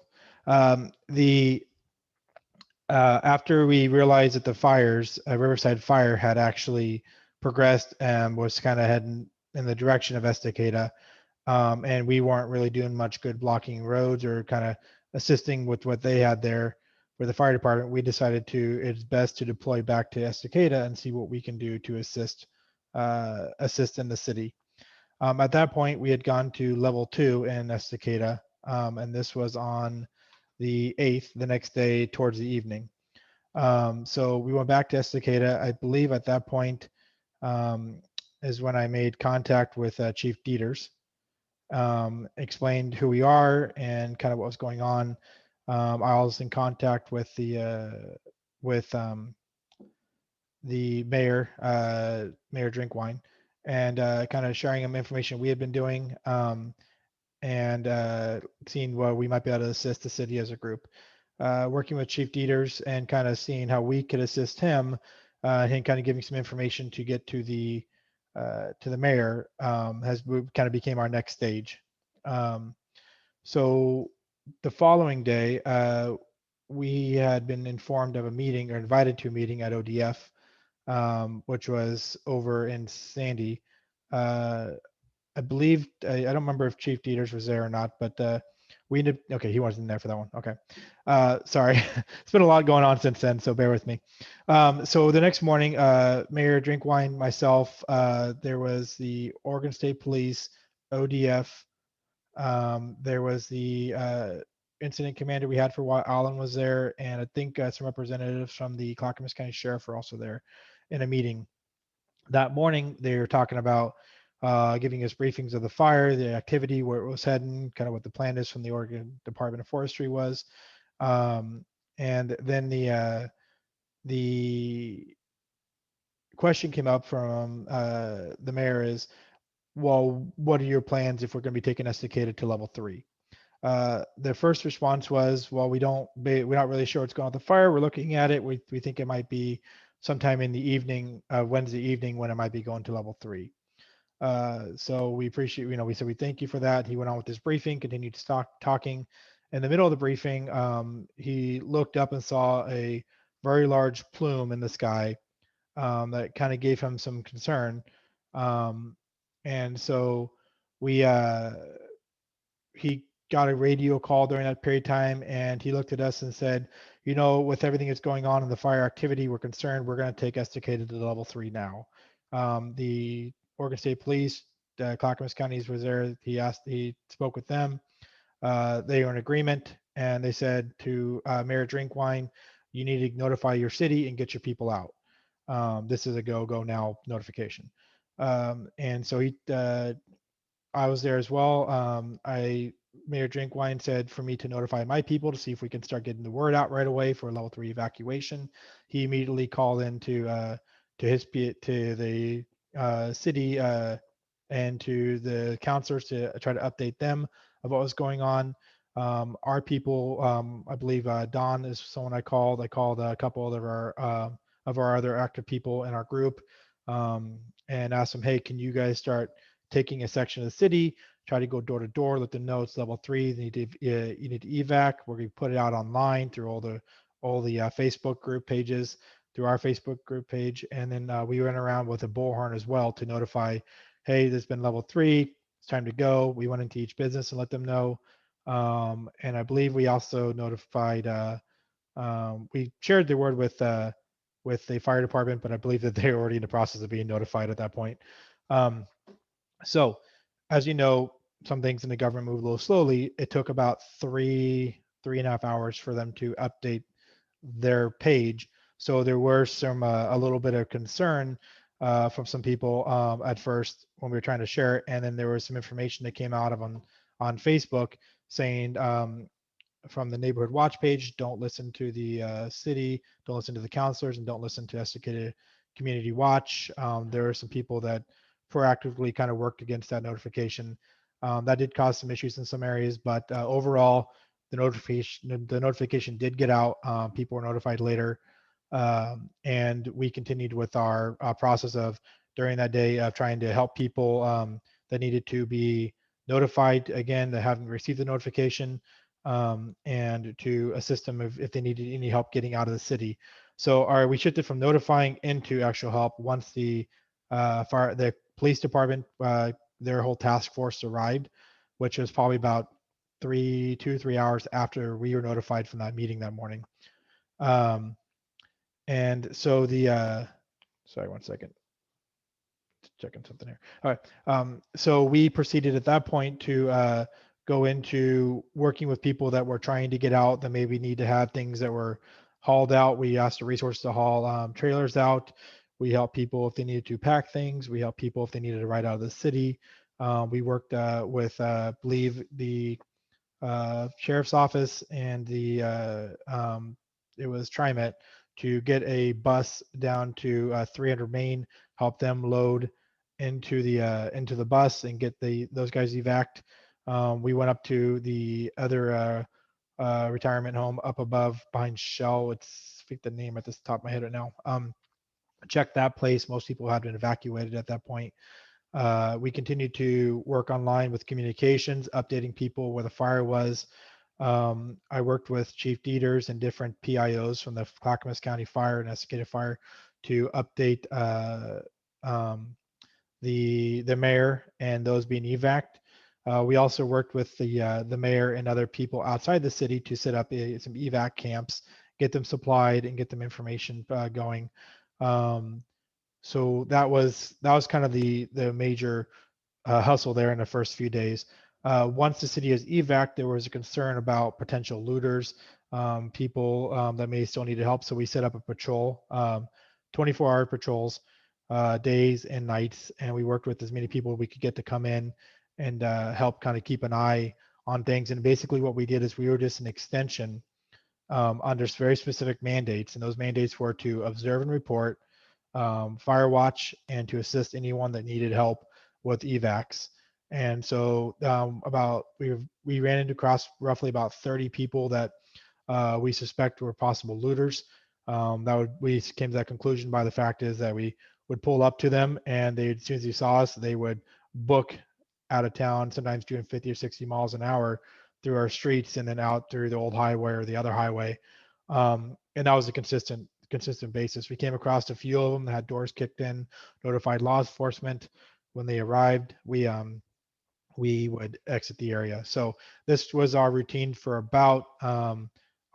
after we realized that the fires, Riverside fire had actually progressed and was kind of heading in the direction of Estacada, and we weren't really doing much good blocking roads or kind of assisting with what they had there for the fire department, we decided it's best to deploy back to Estacada and see what we can do to assist in the city. At that point, we had gone to level 2 in Estacada, and this was on the 8th, the next day towards the evening. So we went back to Estacada. I believe at that point is when I made contact with Chief Dieters, explained who we are and kind of what was going on. I was in contact with the mayor, Mayor Drinkwine, and kind of sharing him information we had been doing, and seeing what we might be able to assist the city as a group. Working with Chief Dieters and kind of seeing how we could assist him, and kind of giving some information to get to the mayor, has kind of became our next stage. So the following day, we had been informed of a meeting or invited to a meeting at ODF, which was over in Sandy. I believe, I don't remember if Chief Dieters was there or not, but we ended, okay, he wasn't there for that one. Okay. Sorry. It's been a lot going on since then, so bear with me. So the next morning, Mayor Drinkwine, myself, there was the Oregon State Police, ODF, there was the incident commander we had for a while, Alan was there, and I think some representatives from the Clackamas County Sheriff were also there in a meeting. That morning, they were talking about giving us briefings of the fire, the activity, where it was heading, kind of what the plan is from the Oregon Department of Forestry was. And then the question came up from the mayor is, well, what are your plans if we're going to be taking Estacada to level 3? The first response was, well, we're not really sure what's going on with the fire. We're looking at it. We think it might be sometime in the evening, Wednesday evening, when it might be going to level 3. So we appreciate, we said we thank you for that. He went on with his briefing, continued to talking. In the middle of the briefing, he looked up and saw a very large plume in the sky that kind of gave him some concern. And so he got a radio call during that period of time, and he looked at us and said, with everything that's going on in the fire activity, we're concerned. We're going to take Estacada to level 3 now. The Oregon State Police, Clackamas County was there. He spoke with them. They were in agreement, and they said to Mayor Drinkwine, you need to notify your city and get your people out. This is a go now notification. And so I was there as well. Mayor Drinkwine said for me to notify my people to see if we can start getting the word out right away for a level 3 evacuation. He immediately called in to the city and to the counselors to try to update them of what was going on. Our people, I believe Don is someone I called. I called a couple of our other active people in our group, and asked them, hey, can you guys start taking a section of the city, try to go door to door, let them know it's level 3. You need to evac. We're going to put it out online through all the Facebook group pages, through our Facebook group page. And then we went around with a bullhorn as well to notify, hey, there's been level 3. It's time to go. We went into each business and let them know. And I believe we also notified, we shared the word with the fire department, but I believe that they're already in the process of being notified at that point. So, as you know, some things in the government move a little slowly. It took about 3.5 hours for them to update their page. So there were some a little bit of concern from some people at first when we were trying to share it, and then there was some information that came out of on Facebook saying from the neighborhood watch page, don't listen to the city, don't listen to the counselors, and don't listen to Estacada community watch. There are some people that proactively kind of worked against that notification. That did cause some issues in some areas, but overall, the notification did get out. People were notified later, and we continued with our process of during that day of trying to help people that needed to be notified again that haven't received the notification, and to assist them if they needed any help getting out of the city. So we shifted from notifying into actual help once the police department, their whole task force arrived, which was probably about 2 or 3 hours after we were notified from that meeting that morning. And so sorry, one second. Checking something here. All right. So we proceeded at that point to go into working with people that were trying to get out that maybe need to have things that were hauled out. We asked the resource to haul trailers out. We helped people if they needed to pack things. We helped people if they needed to ride out of the city. We worked with, believe the sheriff's office and the it was TriMet to get a bus down to 300 Main, help them load into the bus and get those guys evac'd. We went up to the other retirement home up above behind Shell. I think the name at the top of my head right now. Checked that place. Most people had been evacuated at that point. We continued to work online with communications, updating people where the fire was. I worked with Chief Dieters and different PIOs from the Clackamas County Fire and Estacada Fire to update the mayor and those being evac'd. We also worked with the mayor and other people outside the city to set up some evac camps, get them supplied, and get them information going. So that was kind of the major hustle there in the first few days. Once the city is evac, there was a concern about potential looters, people that may still need help. So we set up a patrol, 24-hour patrols, days and nights, and we worked with as many people we could get to come in and help kind of keep an eye on things. And basically what we did is we were just an extension under very specific mandates, and those mandates were to observe and report, fire watch, and to assist anyone that needed help with evacs. And so we ran into across roughly about 30 people that we suspect were possible looters. We came to that conclusion by the fact is that we would pull up to them, and as soon as they saw us, they would book out of town, sometimes doing 50 or 60 miles an hour through our streets and then out through the old highway or the other highway. And that was a consistent basis. We came across a few of them that had doors kicked in, notified law enforcement. When they arrived, we would exit the area. So this was our routine for about, I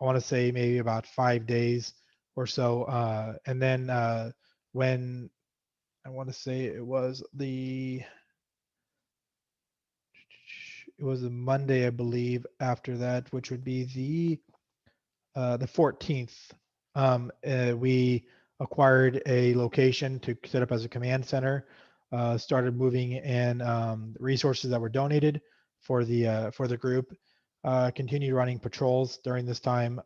want to say maybe about 5 days or so. And then when I want to say it was the Monday, I believe, after that, which would be the 14th. We acquired a location to set up as a command center, started moving in resources that were donated for the group, continued running patrols during this time.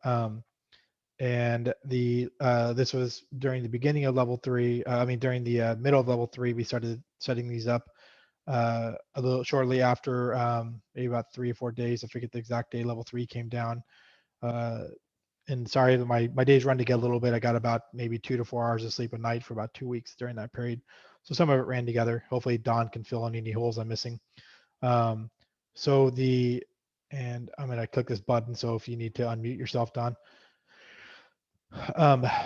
And this was during the beginning of level 3. During the middle of level 3, we started setting these up a little shortly after, maybe about 3 or 4 days. I forget the exact day level 3 came down. And sorry, my days run together a little bit. I got about maybe 2 to 4 hours of sleep a night for about 2 weeks during that period. So some of it ran together. Hopefully Don can fill in any holes I'm missing. And I'm going to click this button. So if you need to unmute yourself, Don.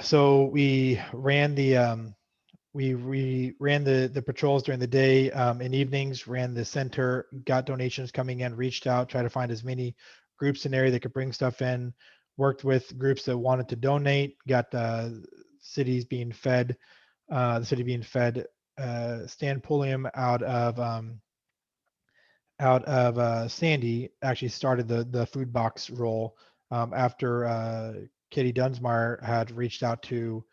So we ran the patrols during the day, and evenings, ran the center, got donations coming in, reached out, tried to find as many groups in the area that could bring stuff in, worked with groups that wanted to donate, got cities being fed, the city being fed. Stan Pulliam out of Sandy actually started the food box roll after Katie Dunsmire had reached out to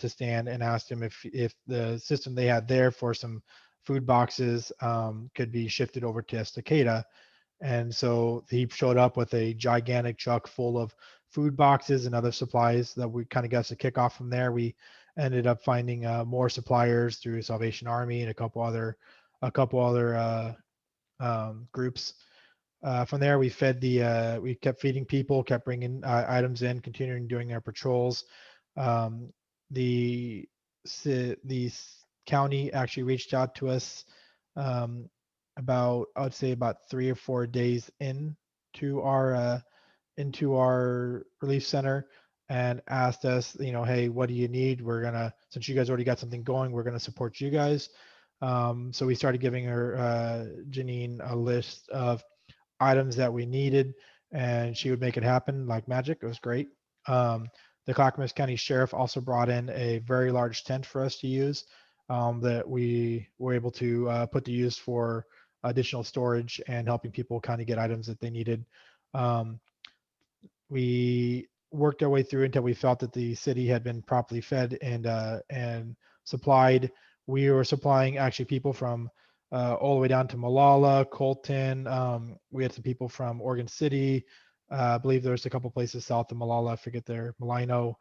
Stan and asked him if the system they had there for some food boxes could be shifted over to Estacada. And so he showed up with a gigantic truck full of food boxes and other supplies that we kind of got us a kickoff from there. We ended up finding more suppliers through Salvation Army and a couple other groups. From there, we kept feeding people, kept bringing items in, continuing doing our patrols. The county actually reached out to us I would say about 3 or 4 days into our relief center and asked us, hey, what do you need? Since you guys already got something going, we're gonna support you guys. So we started giving her Janine a list of items that we needed, and she would make it happen like magic. It was great. The Clackamas County Sheriff also brought in a very large tent for us to use that we were able to put to use for additional storage and helping people kind of get items that they needed. We worked our way through until we felt that the city had been properly fed and supplied. We were supplying actually people from all the way down to Malala, Colton. We had some people from Oregon City. I believe there's a couple places south of Malala. I forget their Malino,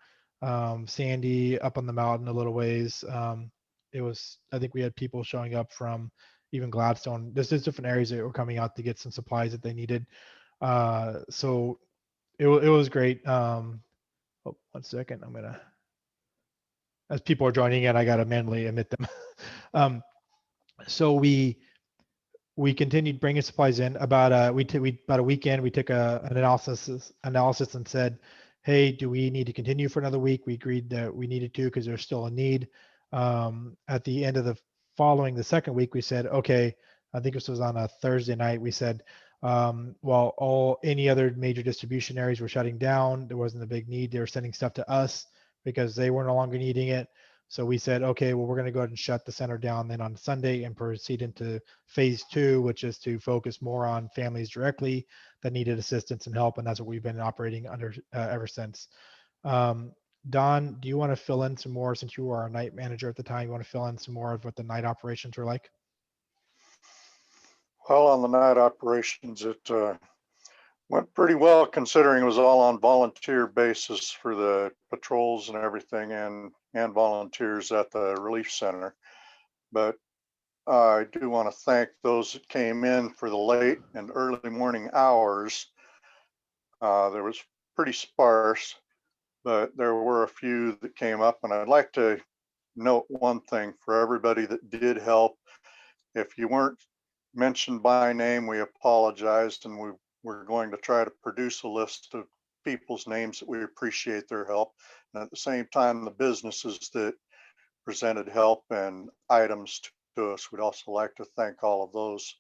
Sandy, up on the mountain a little ways. I think we had people showing up from even Gladstone. There's just different areas that were coming out to get some supplies that they needed. So it was great. Oh, 1 second. As people are joining in, I got to manually emit them. So we continued bringing supplies in. About a weekend, we took an analysis and said, hey, do we need to continue for another week? We agreed that we needed to because there's still a need. At the end of the second week, we said, okay, I think this was on a Thursday night. We said, while any other major distribution areas were shutting down, there wasn't a big need. They were sending stuff to us because they were no longer needing it. So we said, okay, well, we're going to go ahead and shut the center down then on Sunday and proceed into phase 2, which is to focus more on families directly that needed assistance and help. And that's what we've been operating under ever since. Don, do you want to fill in some more, since you were our night manager at the time? You want to fill in some more of what the night operations were like? Well, on the night operations, it went pretty well considering it was all on volunteer basis for the patrols and everything, and volunteers at the relief center. But I do want to thank those that came in for the late and early morning hours. There was pretty sparse, but there were a few that came up, and I'd like to note one thing for everybody that did help. If you weren't mentioned by name, we apologized, and we're going to try to produce a list of people's names that we appreciate their help. And at the same time, the businesses that presented help and items to us, we'd also like to thank all of those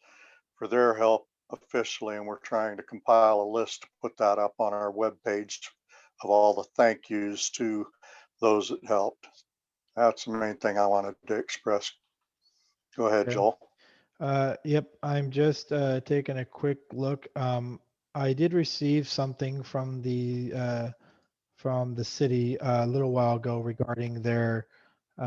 for their help officially. And we're trying to compile a list to put that up on our webpage of all the thank yous to those that helped. That's the main thing I wanted to express. Go ahead, Okay. Joel. Yep, I'm just taking a quick look. I did receive something from the city a little while ago regarding their what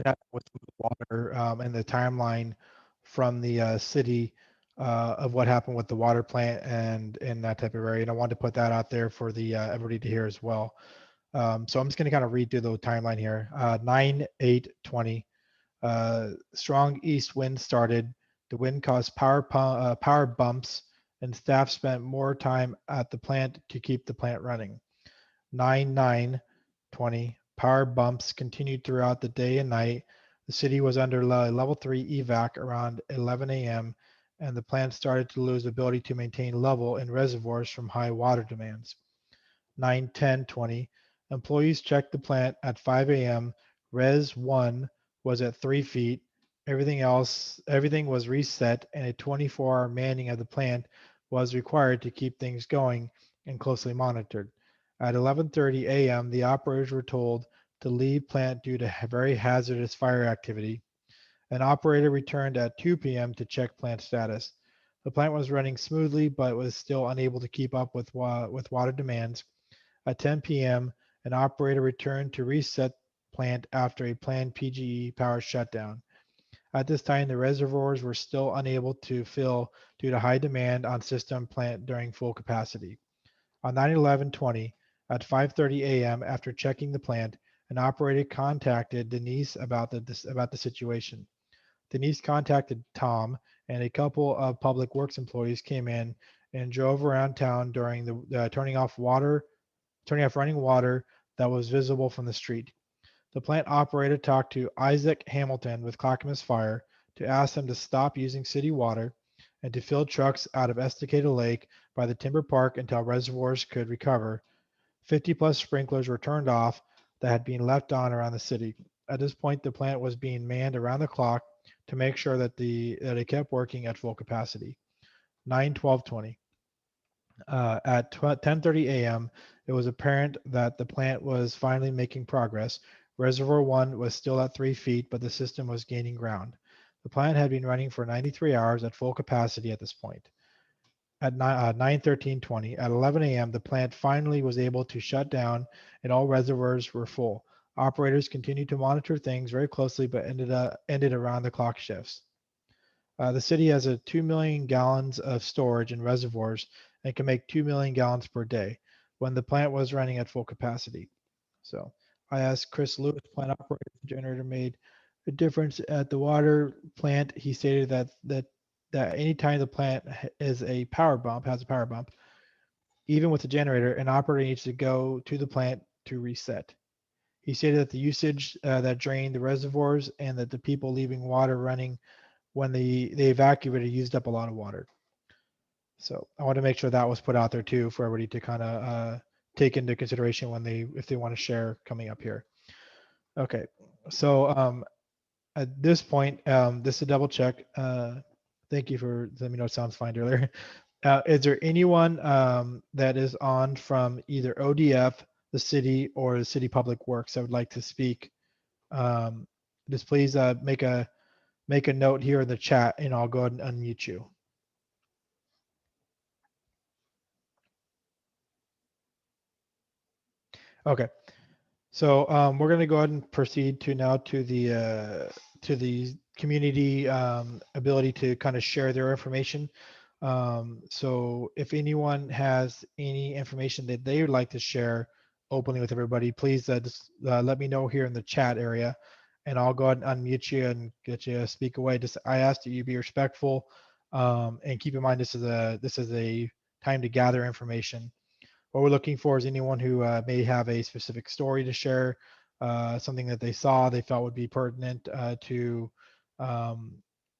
happened with the water and the timeline from the city of what happened with the water plant and in that type of area. And I wanted to put that out there for the everybody to hear as well. So I'm just going to kind of read through the timeline here. 9/8/20. Strong east wind started. The wind caused power bumps, and staff spent more time at the plant to keep the plant running. 9/9/20. Power bumps continued throughout the day and night. The city was under level 3 evac around 11 a.m., and the plant started to lose ability to maintain level in reservoirs from high water demands. 9/10/20. Employees checked the plant at 5 a.m. Res 1 was at 3 feet. Everything was reset, and a 24-hour manning of the plant was required to keep things going and closely monitored. At 11:30 a.m., the operators were told to leave plant due to very hazardous fire activity. An operator returned at 2 p.m. to check plant status. The plant was running smoothly, but was still unable to keep up with water demands. At 10 p.m., an operator returned to reset plant after a planned PGE power shutdown. At this time, the reservoirs were still unable to fill due to high demand on system plant during full capacity. On 9/11/20, At 5:30 a.m., after checking the plant, an operator contacted Denise about the situation. Denise contacted Tom, and a couple of public works employees came in and drove around town during the turning off running water that was visible from the street. The plant operator talked to Isaac Hamilton with Clackamas Fire to ask them to stop using city water and to fill trucks out of Estacada Lake by the timber park until reservoirs could recover. 50 plus sprinklers were turned off that had been left on around the city. At this point, the plant was being manned around the clock to make sure that it kept working at full capacity. 9/12/20. At 10:30 a.m., it was apparent that the plant was finally making progress. Reservoir 1 was still at 3 feet, but the system was gaining ground. The plant had been running for 93 hours at full capacity at this point. At 9/13/20, at 11 a.m., the plant finally was able to shut down and all reservoirs were full. Operators continued to monitor things very closely, but ended around the clock shifts. The city has 2 million gallons of storage in reservoirs and can make 2 million gallons per day when the plant was running at full capacity. So I asked Chris Lewis, plant operator, if the generator made a difference at the water plant. He stated that anytime the plant has a power bump, even with the generator, an operator needs to go to the plant to reset. He stated that the usage that drained the reservoirs and that the people leaving water running when they evacuated used up a lot of water. So I want to make sure that was put out there too for everybody to kind of take into consideration if they want to share coming up here. Okay, so at this point, this is a double check. Thank you for letting me know it sounds fine earlier. Is there anyone that is on from either ODF, the city, or the city public works that would like to speak? Just please make a note here in the chat and I'll go ahead and unmute you. Okay, so we're going to go ahead and proceed to the community ability to kind of share their information. So if anyone has any information that they would like to share openly with everybody, please just let me know here in the chat area, and I'll go ahead and unmute you and get you to speak away. I ask that you be respectful and keep in mind this is a time to gather information. What we're looking for is anyone who may have a specific story to share, something that they saw, they felt would be pertinent to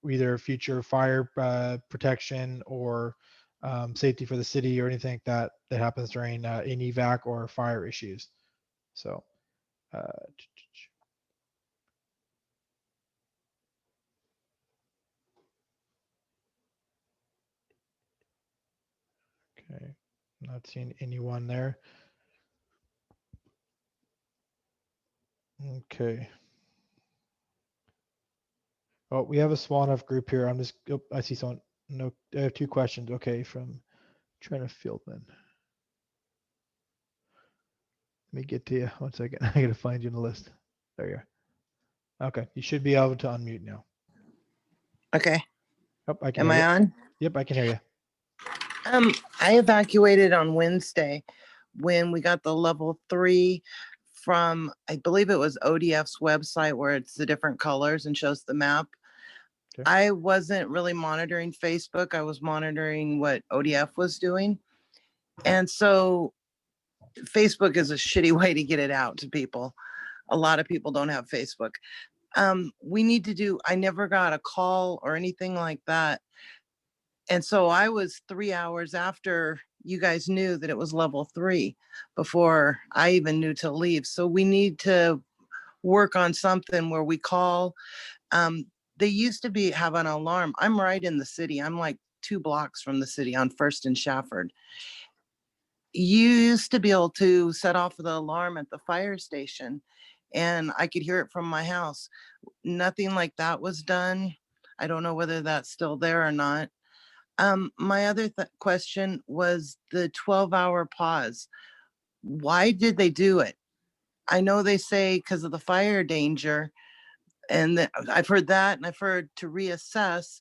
either future fire protection or safety for the city or anything like that that happens during an evac or fire issues. So. Okay, not seeing anyone there. Okay. Oh, we have a small enough group here. I see someone. No, I have 2 questions. Okay, from Trina Fieldman. Let me get to you. 1 second. I gotta find you in the list. There you are. Okay, you should be able to unmute now. Okay. Oh, I can Am hear I you. on? Yep, I can hear you. I evacuated on Wednesday when we got the level 3 from, I believe it was ODF's website where it's the different colors and shows the map. Okay. I wasn't really monitoring Facebook. I was monitoring what ODF was doing. And so Facebook is a shitty way to get it out to people. A lot of people don't have Facebook. We need to do, I never got a call or anything like that. And so I was 3 hours after you guys knew that it was level 3 before I even knew to leave. So we need to work on something where we call. They used to have an alarm. I'm right in the city. I'm like 2 blocks from the city on First and Shafford. You used to be able to set off the alarm at the fire station and I could hear it from my house. Nothing like that was done. I don't know whether that's still there or not. My other question was the 12-hour pause. Why did they do it? I know they say because of the fire danger, and I've heard that, and I've heard to reassess.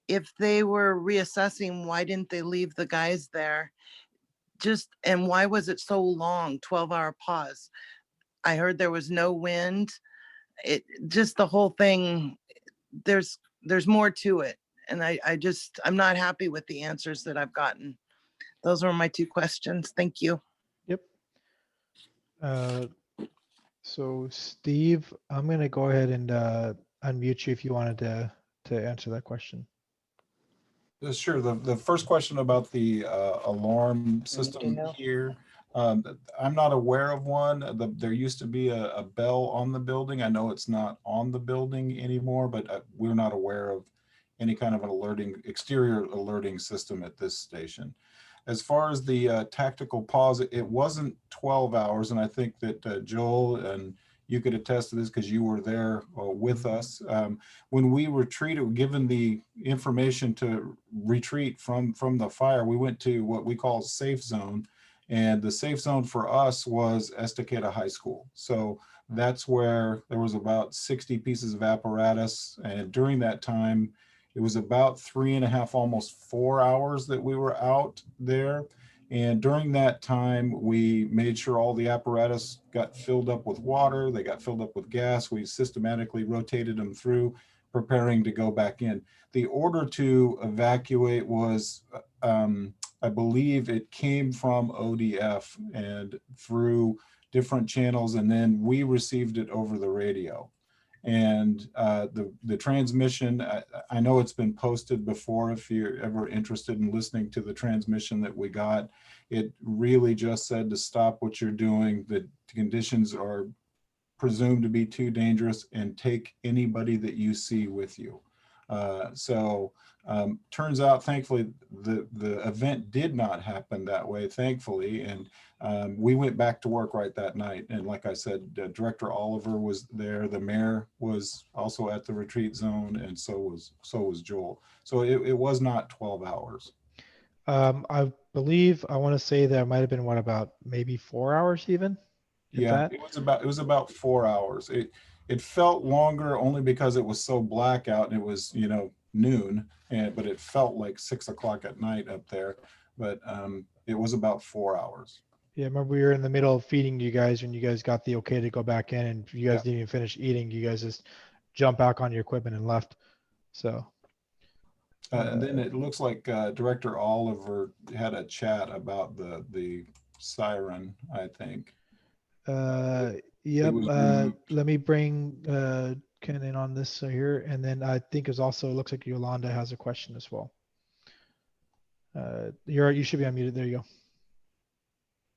If they were reassessing, why didn't they leave the guys there? and why was it so long, 12-hour pause? I heard there was no wind. It just, the whole thing, there's more to it. And I'm not happy with the answers that I've gotten. Those were my two questions. Thank you. Yep. So Steve, I'm gonna go ahead and unmute you if you wanted to answer that question. Sure. The first question about the alarm system know. here, I'm not aware of one. There used to be a bell on the building. I know it's not on the building anymore, but we're not aware of any kind of an exterior alerting system at this station. As far as the tactical pause, it wasn't 12 hours, and I think that Joel and you could attest to this because you were there with us. When we retreated, given the information to retreat from the fire, we went to what we call safe zone. And the safe zone for us was Estacada High School. So that's where there was about 60 pieces of apparatus. And during that time, it was about 3.5, almost 4 hours that we were out there. And during that time, we made sure all the apparatus got filled up with water. They got filled up with gas. We systematically rotated them through, preparing to go back in. The order to evacuate was, I believe it came from ODF and through different channels, and then we received it over the radio. And the transmission, I know it's been posted before. If you're ever interested in listening to the transmission that we got, it really just said to stop what you're doing. The conditions are presumed to be too dangerous, and take anybody that you see with you. Turns out, thankfully, the event did not happen that way, thankfully, and we went back to work right that night. And like I said, Director Oliver was there, the mayor was also at the retreat zone, and so was Joel. So it was not 12 hours. I believe, I want to say that might have been about maybe 4 hours even. Yeah, That? it was about 4 hours. It felt longer only because it was so black out and it was, noon, but it felt like 6 o'clock at night up there. But it was about 4 hours. Yeah, I remember we were in the middle of feeding you guys when you guys got the okay to go back in, and you guys didn't even finish eating. You guys just jumped back on your equipment and left. So. And then it looks like Director Oliver had a chat about the siren, I think. Yep. Let me bring Ken in on this here, and then I think it looks like Yolanda has a question as well. You should be unmuted. There you go.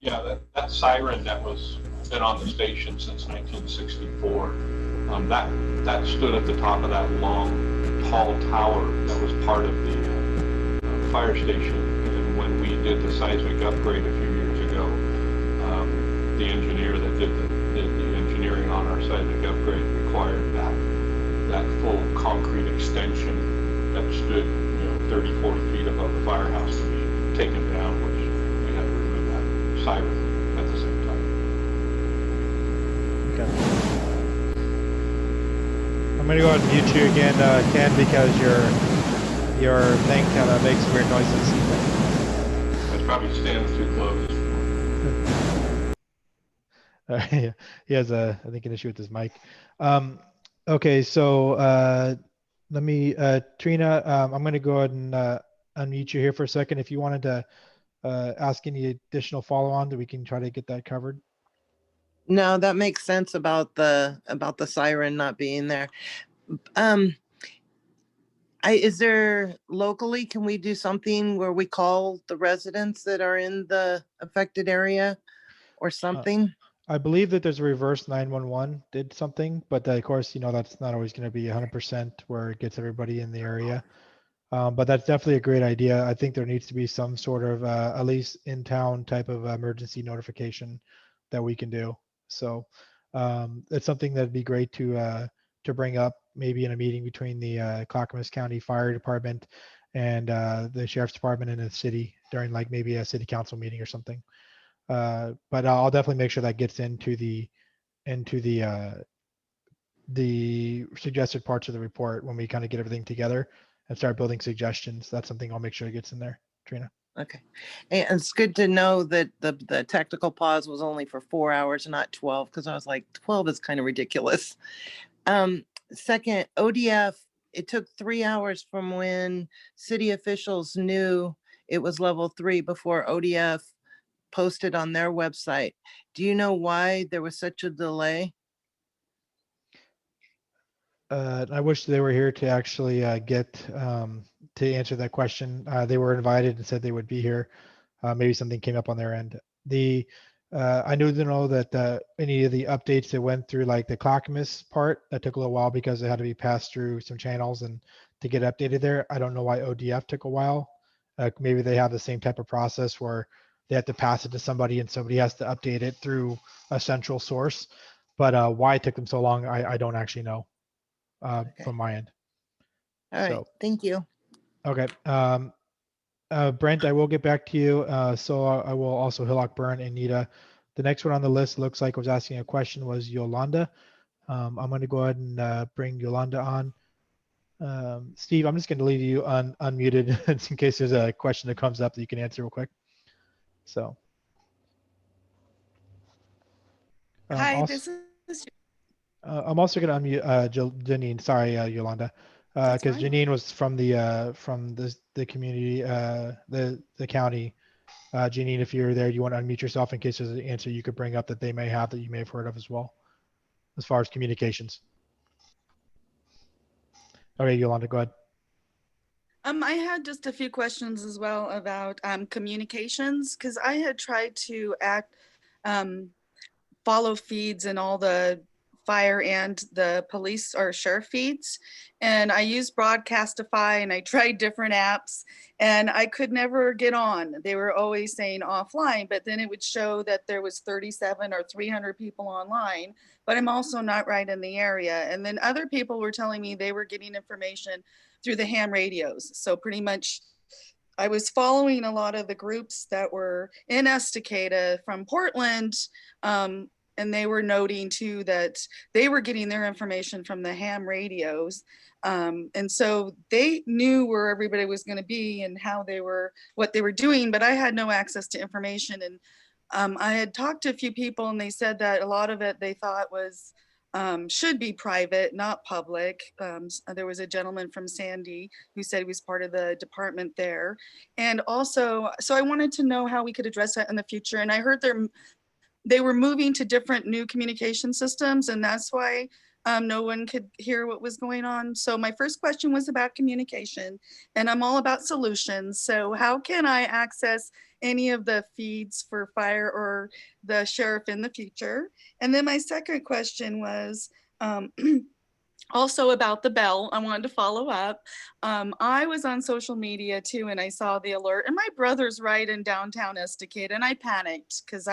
Yeah, that siren that was been on the station since 1964. That stood at the top of that long, tall tower that was part of the fire station. And when we did the seismic upgrade a few years ago, the engineer that did the engineering on our seismic upgrade required that full concrete extension that stood 30, 40 feet above the firehouse to be taken down, which we had to remove that siren at the same time. Okay. I'm gonna go ahead and mute you again, Ken, because your thing kind of makes weird noises. That's probably standing too close. He has I think an issue with his mic. Okay, so let me, Trina, I'm going to go ahead and unmute you here for a second. If you wanted to ask any additional follow-on, that we can try to get that covered. No, that makes sense about the siren not being there. Is there locally, can we do something where we call the residents that are in the affected area or something? I believe that there's a reverse 911 did something, but of course, that's not always going to be 100% where it gets everybody in the area. But that's definitely a great idea. I think there needs to be some sort of at least in town type of emergency notification that we can do. So it's something that'd be great to bring up maybe in a meeting between the Clackamas County Fire Department and the Sheriff's Department in the city during like maybe a city council meeting or something. But I'll definitely make sure that gets into the suggested parts of the report when we kind of get everything together and start building suggestions. That's something I'll make sure it gets in there, Trina. Okay. And it's good to know that the tactical pause was only for 4 hours, not 12, because I was like, 12 is kind of ridiculous. Second, ODF, it took 3 hours from when city officials knew it was level 3 before ODF posted on their website. Do you know why there was such a delay? I wish they were here to actually get to answer that question. They were invited and said they would be here. Maybe something came up on their end. I knew to know that any of the updates that went through, like the Clackamas part, that took a little while because it had to be passed through some channels and to get updated there. I don't know why ODF took a while. Maybe they have the same type of process where they have to pass it to somebody and somebody has to update it through a central source. But why it took them so long, I don't actually know from my end. All right, So, thank you. okay. Brent, I will get back to you. So I will also Hillock Burn and Nita. The next one on the list looks like was asking a question was Yolanda. I'm going to go ahead and bring Yolanda on. Steve, I'm just going to leave you unmuted in case there's a question that comes up that you can answer real quick. So. Hi, Also, this is. I'm also going to unmute Janine. Sorry, Yolanda, That's because fine. Janine was from the community, the county. Janine, if you're there, you want to unmute yourself in case there's an answer you could bring up that they may have that you may have heard of as well, as far as communications. Okay, Yolanda, go ahead. I had just a few questions as well about communications, because I had tried to follow feeds in all the fire and the police or sheriff feeds. And I used Broadcastify and I tried different apps and I could never get on. They were always saying offline, but then it would show that there was 37 or 300 people online, but I'm also not right in the area. And then other people were telling me they were getting information through the ham radios. So pretty much I was following a lot of the groups that were in Estacada from Portland, and they were noting too that they were getting their information from the ham radios. And so they knew where everybody was going to be and what they were doing, but I had no access to information. And I had talked to a few people and they said that a lot of it they thought was should be private, not public. There was a gentleman from Sandy who said he was part of the department there. And also, so I wanted to know how we could address that in the future. And I heard they were moving to different new communication systems, and that's why no one could hear what was going on. So my first question was about communication, and I'm all about solutions. So how can I access any of the feeds for fire or the sheriff in the future? And then my second question was, also about the bell, I wanted to follow up. I was on social media too, and I saw the alert, and my brother's right in downtown Estacada, and I panicked because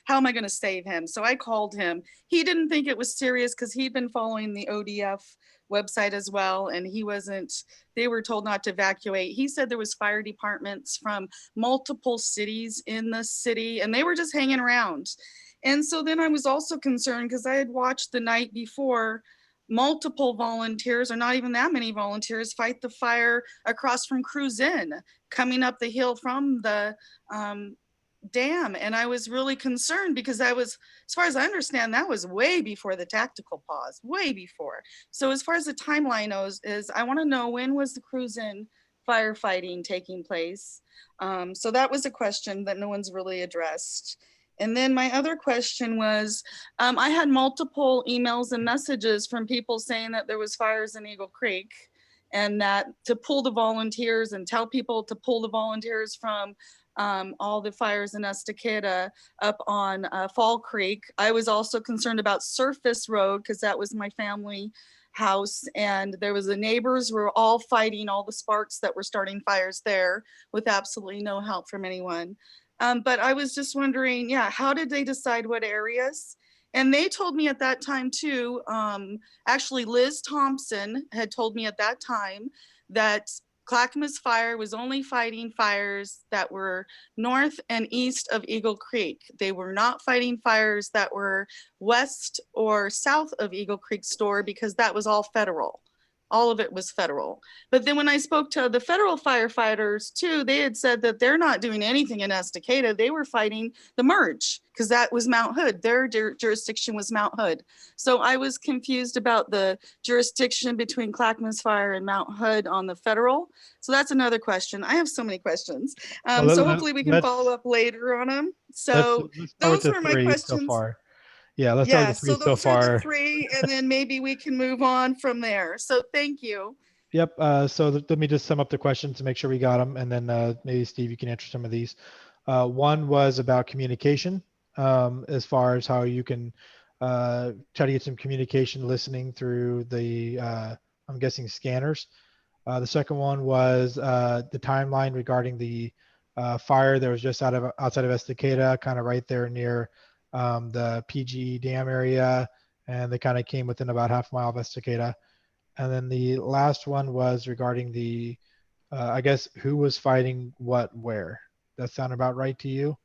how am I going to save him? So I called him. He didn't think it was serious because he'd been following the ODF website as well, and they were told not to evacuate. He said there was fire departments from multiple cities in the city, and they were just hanging around. And so then I was also concerned because I had watched the night before multiple volunteers, or not even that many volunteers, fight the fire across from Cruise Inn, coming up the hill from the dam. And I was really concerned because that was, as far as I understand, that was way before the tactical pause, way before. So as far as the timeline goes, I want to know, when was the Cruise Inn firefighting taking place? So that was a question that no one's really addressed. And then my other question was, I had multiple emails and messages from people saying that there was fires in Eagle Creek, and that to pull the volunteers and tell people to pull the volunteers from all the fires in Estacada up on Fall Creek. I was also concerned about Surface Road because that was my family house, and there was the neighbors were all fighting all the sparks that were starting fires there with absolutely no help from anyone. But I was just wondering, how did they decide what areas? And they told me at that time too, actually Liz Thompson had told me at that time that Clackamas Fire was only fighting fires that were north and east of Eagle Creek. They were not fighting fires that were west or south of Eagle Creek store because that was all federal. All of it was federal. But then when I spoke to the federal firefighters too, they had said that they're not doing anything in Estacada. They were fighting the merge because that was Mount Hood. Their jurisdiction was Mount Hood. So I was confused about the jurisdiction between Clackamas Fire and Mount Hood on the federal. So that's another question. I have so many questions. Well, So hopefully we can follow up later on them. So let's start with those the were my three so questions. far. Yeah, let's start Yeah, with the three so so those are the far. three, and then maybe we can move on from there. So thank you. Yep. Let me just sum up the questions to make sure we got them, and then maybe Steve, you can answer some of these. One was about communication, as far as how you can try to get some communication listening through the, I'm guessing, scanners. The second one was the timeline regarding the fire that was just outside of Estacada, kind of right there near the PGE dam area, and they kind of came within about half a mile of Estacada. And then the last one was regarding the, I guess, who was fighting what where. That sound about right to you?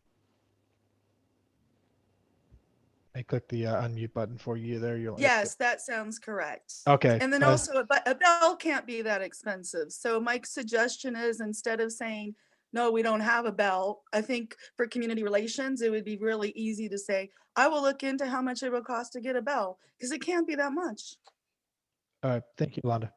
I clicked the unmute button for you there. Yes, that sounds correct. Okay. And then also, a bell can't be that expensive. So my suggestion is, instead of saying, no, we don't have a bell, I think for community relations, it would be really easy to say, I will look into how much it will cost to get a bell, because it can't be that much. All right. Thank you, Londa.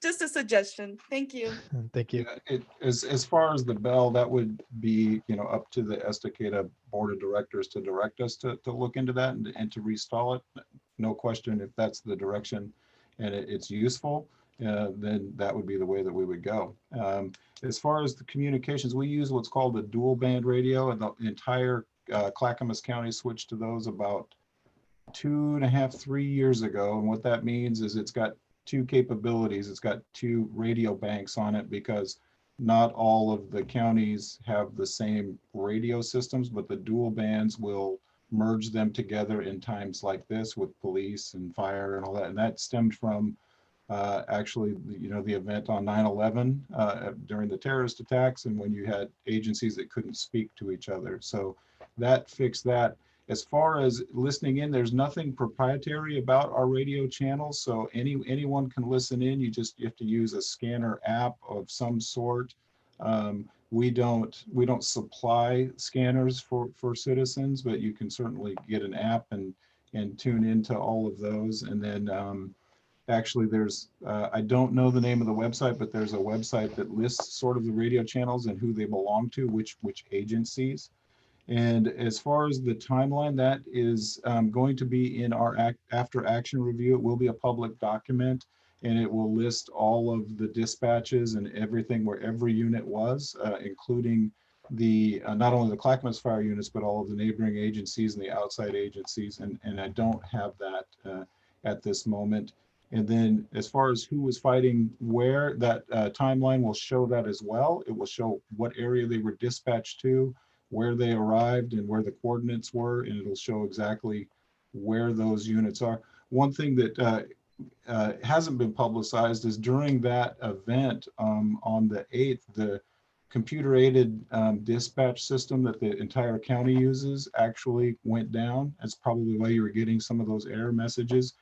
Just a suggestion. Thank you. Thank you. Yeah, as far as the bell, that would be, up to the Estacada Board of Directors to direct us to look into that and to restall it. No question, if that's the direction and it's useful, then that would be the way that we would go. As far as the communications, we use what's called a dual band radio, and the entire Clackamas County switched to those about 2.5, 3 years ago. And what that means is it's got two capabilities. It's got two radio banks on it, because not all of the counties have the same radio systems, but the dual bands will merge them together in times like this with police and fire and all that. And that stemmed from actually, the event on 9/11 during the terrorist attacks, and when you had agencies that couldn't speak to each other. So that fixed that. As far as listening in, there's nothing proprietary about our radio channels, so anyone can listen in. You have to use a scanner app of some sort. We don't supply scanners for citizens, but you can certainly get an app and tune into all of those. And then actually, there's I don't know the name of the website, but there's a website that lists sort of the radio channels and who they belong to, which agencies. And as far as the timeline, that is going to be in our after action review. It will be a public document, and it will list all of the dispatches and everything where every unit was, including the not only the Clackamas Fire units, but all of the neighboring agencies and the outside agencies. And I don't have that at this moment. And then as far as who was fighting where, that timeline will show that as well. It will show what area they were dispatched to, where they arrived, and where the coordinates were, and it'll show exactly where those units are. One thing that hasn't been publicized is during that event on the 8th, the computer-aided dispatch system that the entire county uses actually went down. That's probably why you were getting some of those error messages.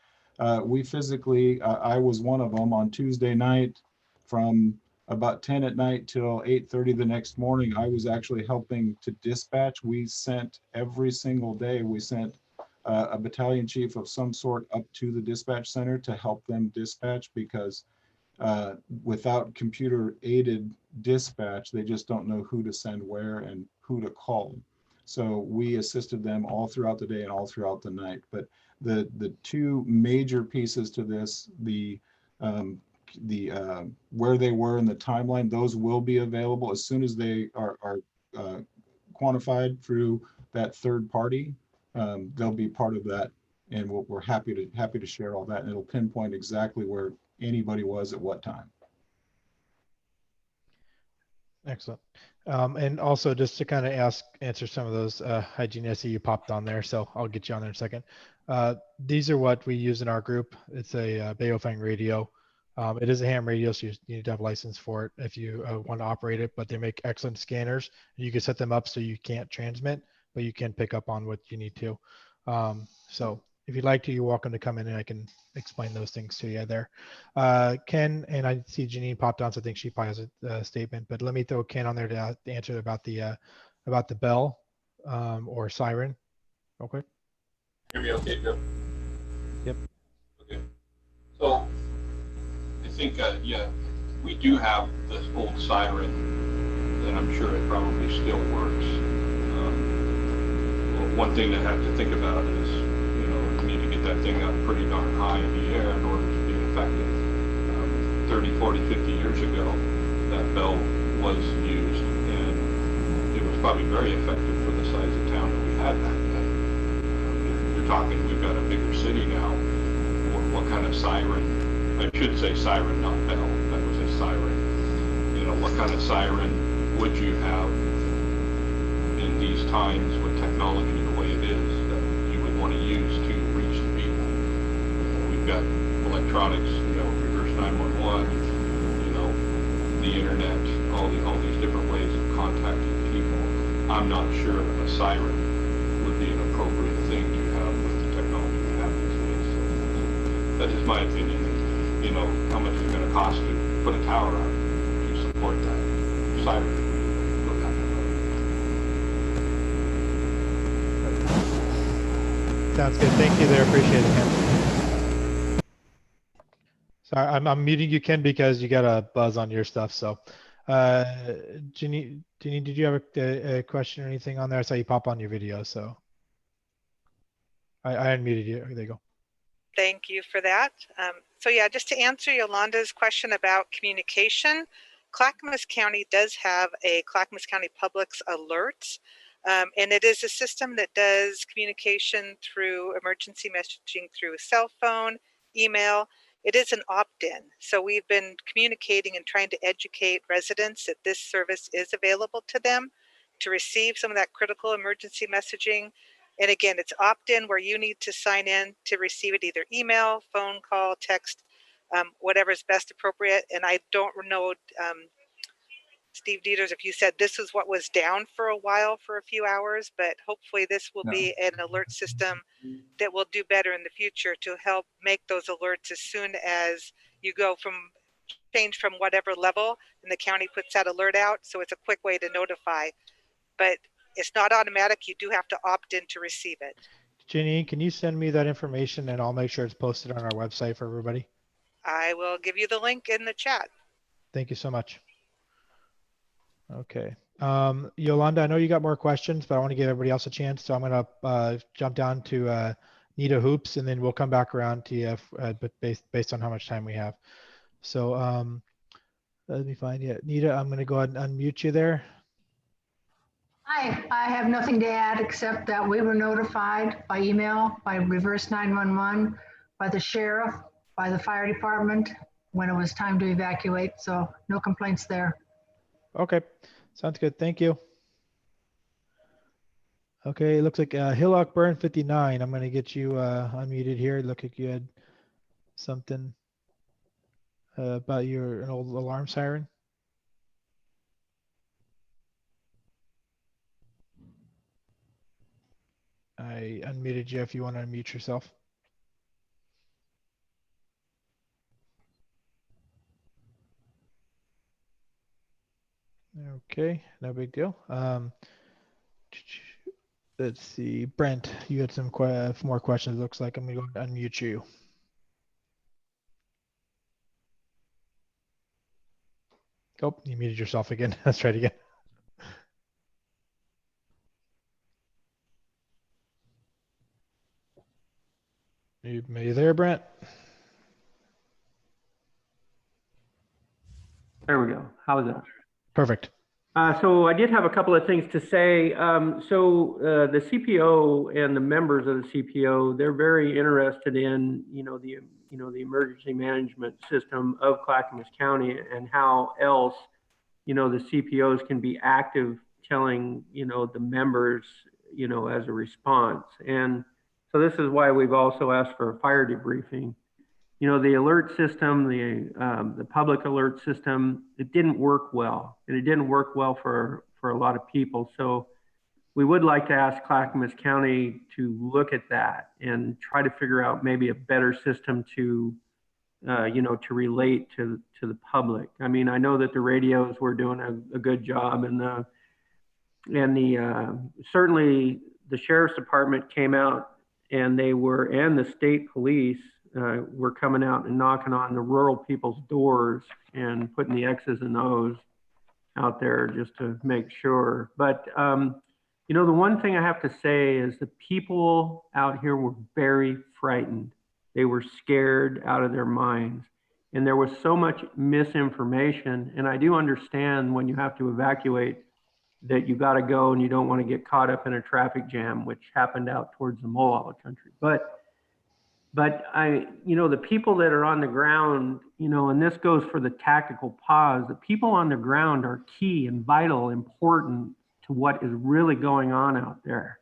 We physically, I was one of them on Tuesday night from about 10 at night till 8:30 the next morning. I was actually helping to dispatch. We sent every single day, we sent a battalion chief of some sort up to the dispatch center to help them dispatch, because without computer aided dispatch, they just don't know who to send where and who to call. So we assisted them all throughout the day and all throughout the night. But the two major pieces to this, where they were in the timeline, those will be available as soon as they are quantified through that third party. They'll be part of that, and we're happy to share all that, and it'll pinpoint exactly where anybody was at what time. Excellent. And also, just to kind of answer some of those, hygiene, I see you popped on there, so I'll get you on there in a second. These are what we use in our group. It's a Baofeng radio. It is a ham radio, so you need to have a license for it if you want to operate it, but they make excellent scanners. You can set them up so you can't transmit, but you can pick up on what you need to. So if you'd like to, you're welcome to come in and I can explain those things to you there. Ken, and I see Janine popped on, so I think she probably has a statement, but let me throw Ken on there to answer about the bell or siren. Okay. Hear me okay, Joe? Yep. Okay. So I think, yeah, we do have this old siren, and I'm sure it probably still works. Well, one thing to have to think about is, you know, you need to get that thing up pretty darn high in the air in order to be effective. 30, 40, 50 years ago, that bell was used, and it was probably very effective for the size of town that we had back then. You're talking, we've got a bigger city now. What kind of siren? I should say siren, not bell. That was a siren. You know, what kind of siren would you have in these times with technology the way it is that you would want to use to reach the people? We've got electronics, you know, reverse 911, you know, the internet, all these different ways of contacting people. I'm not sure a siren would be an appropriate thing to have with the technology we have these days. So that is my opinion. You know, how much is it going to cost to put a tower up to support that siren? Sounds good. Thank you there. Appreciate it, Ken. Sorry, I'm muting you, Ken, because you got a buzz on your stuff. So, Janine, did you have a question or anything on there? I saw you pop on your video, so I unmuted you. There you go. Thank you for that. So yeah, just to answer Yolanda's question about communication, Clackamas County does have a Clackamas County Publics Alerts, and it is a system that does communication through emergency messaging through cell phone, email. It is an opt-in. So we've been communicating and trying to educate residents that this service is available to them to receive some of that critical emergency messaging. And again, it's opt-in where you need to sign in to receive it, either email, phone call, text, whatever is best appropriate. And I don't know, Steve Dieters, if you said this is what was down for a while for a few hours, but hopefully this will be an alert system that will do better in the future to help make those alerts as soon as you go from change from whatever level and the county puts that alert out. So it's a quick way to notify, but it's not automatic. You do have to opt in to receive it. Janine, can you send me that information and I'll make sure it's posted on our website for everybody? I will give you the link in the chat. Thank you so much. Okay. Yolanda, I know you got more questions, but I want to give everybody else a chance. So I'm going to jump down to Nita Hoops, and then we'll come back around to you, but based on how much time we have. So let me find you. Nita, I'm going to go ahead and unmute you there. Hi, I have nothing to add except that we were notified by email, by reverse 911, by the sheriff, by the fire department when it was time to evacuate. So no complaints there. Okay, sounds good. Thank you. Okay, it looks like Hillock Burn 59. I'm going to get you unmuted here. Look like you had something about an old alarm siren. I unmuted you if you want to unmute yourself. Okay, no big deal. Let's see, Brent, you had some more questions. It looks like I'm going to unmute you. Oh, you muted yourself again. Let's try it again. Are you there, Brent? There we go. How is that? Perfect. So I did have a couple of things to say. The CPO and the members of the CPO, they're very interested in, the emergency management system of Clackamas County and how else, the CPOs can be active telling, the members, as a response. And so this is why we've also asked for a fire debriefing. The alert system, the public alert system, it didn't work well, and it didn't work well for a lot of people. So we would like to ask Clackamas County to look at that and try to figure out maybe a better system to, to relate to the public. I mean, I know that the radios were doing a good job, and certainly the sheriff's department came out, and the state police were coming out and knocking on the rural people's doors and putting the X's and O's out there just to make sure. But the one thing I have to say is the people out here were very frightened. They were scared out of their minds. And there was so much misinformation. And I do understand when you have to evacuate that you got to go and you don't want to get caught up in a traffic jam, which happened out towards the Mohawk country. But the people that are on the ground, and this goes for the tactical pause, the people on the ground are key and vital, important to what is really going on out there.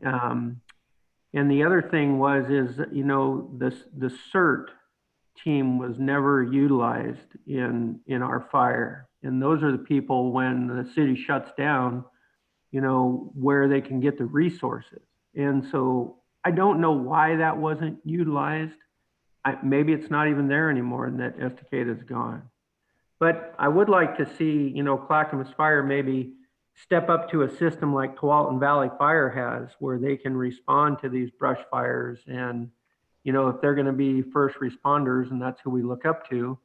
And the other thing is the CERT team was never utilized in our fire. And those are the people, when the city shuts down, where they can get the resources. And so I don't know why that wasn't utilized. Maybe it's not even there anymore and that Estacada is gone. But I would like to see, Clackamas Fire maybe step up to a system like Tualatin Valley Fire has, where they can respond to these brush fires. And, if they're going to be first responders, and that's who we look up to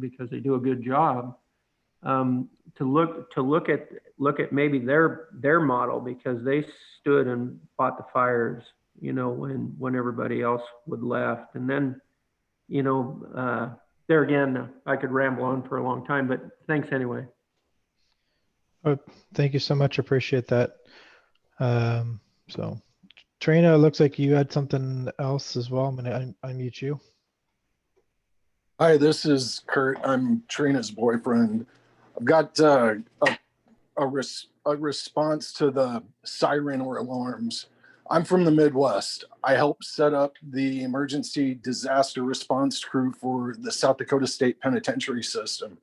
because they do a good job, to look at maybe their model, because they stood and fought the fires, when everybody else would left. And then, there again, I could ramble on for a long time, but thanks anyway. Oh, thank you so much. Appreciate that. So Trina, it looks like you had something else as well. I'm going to unmute you. Hi, this is Kurt. I'm Trina's boyfriend. I've got a response to the siren or alarms. I'm from the Midwest. I helped set up the emergency disaster response crew for the South Dakota State Penitentiary System.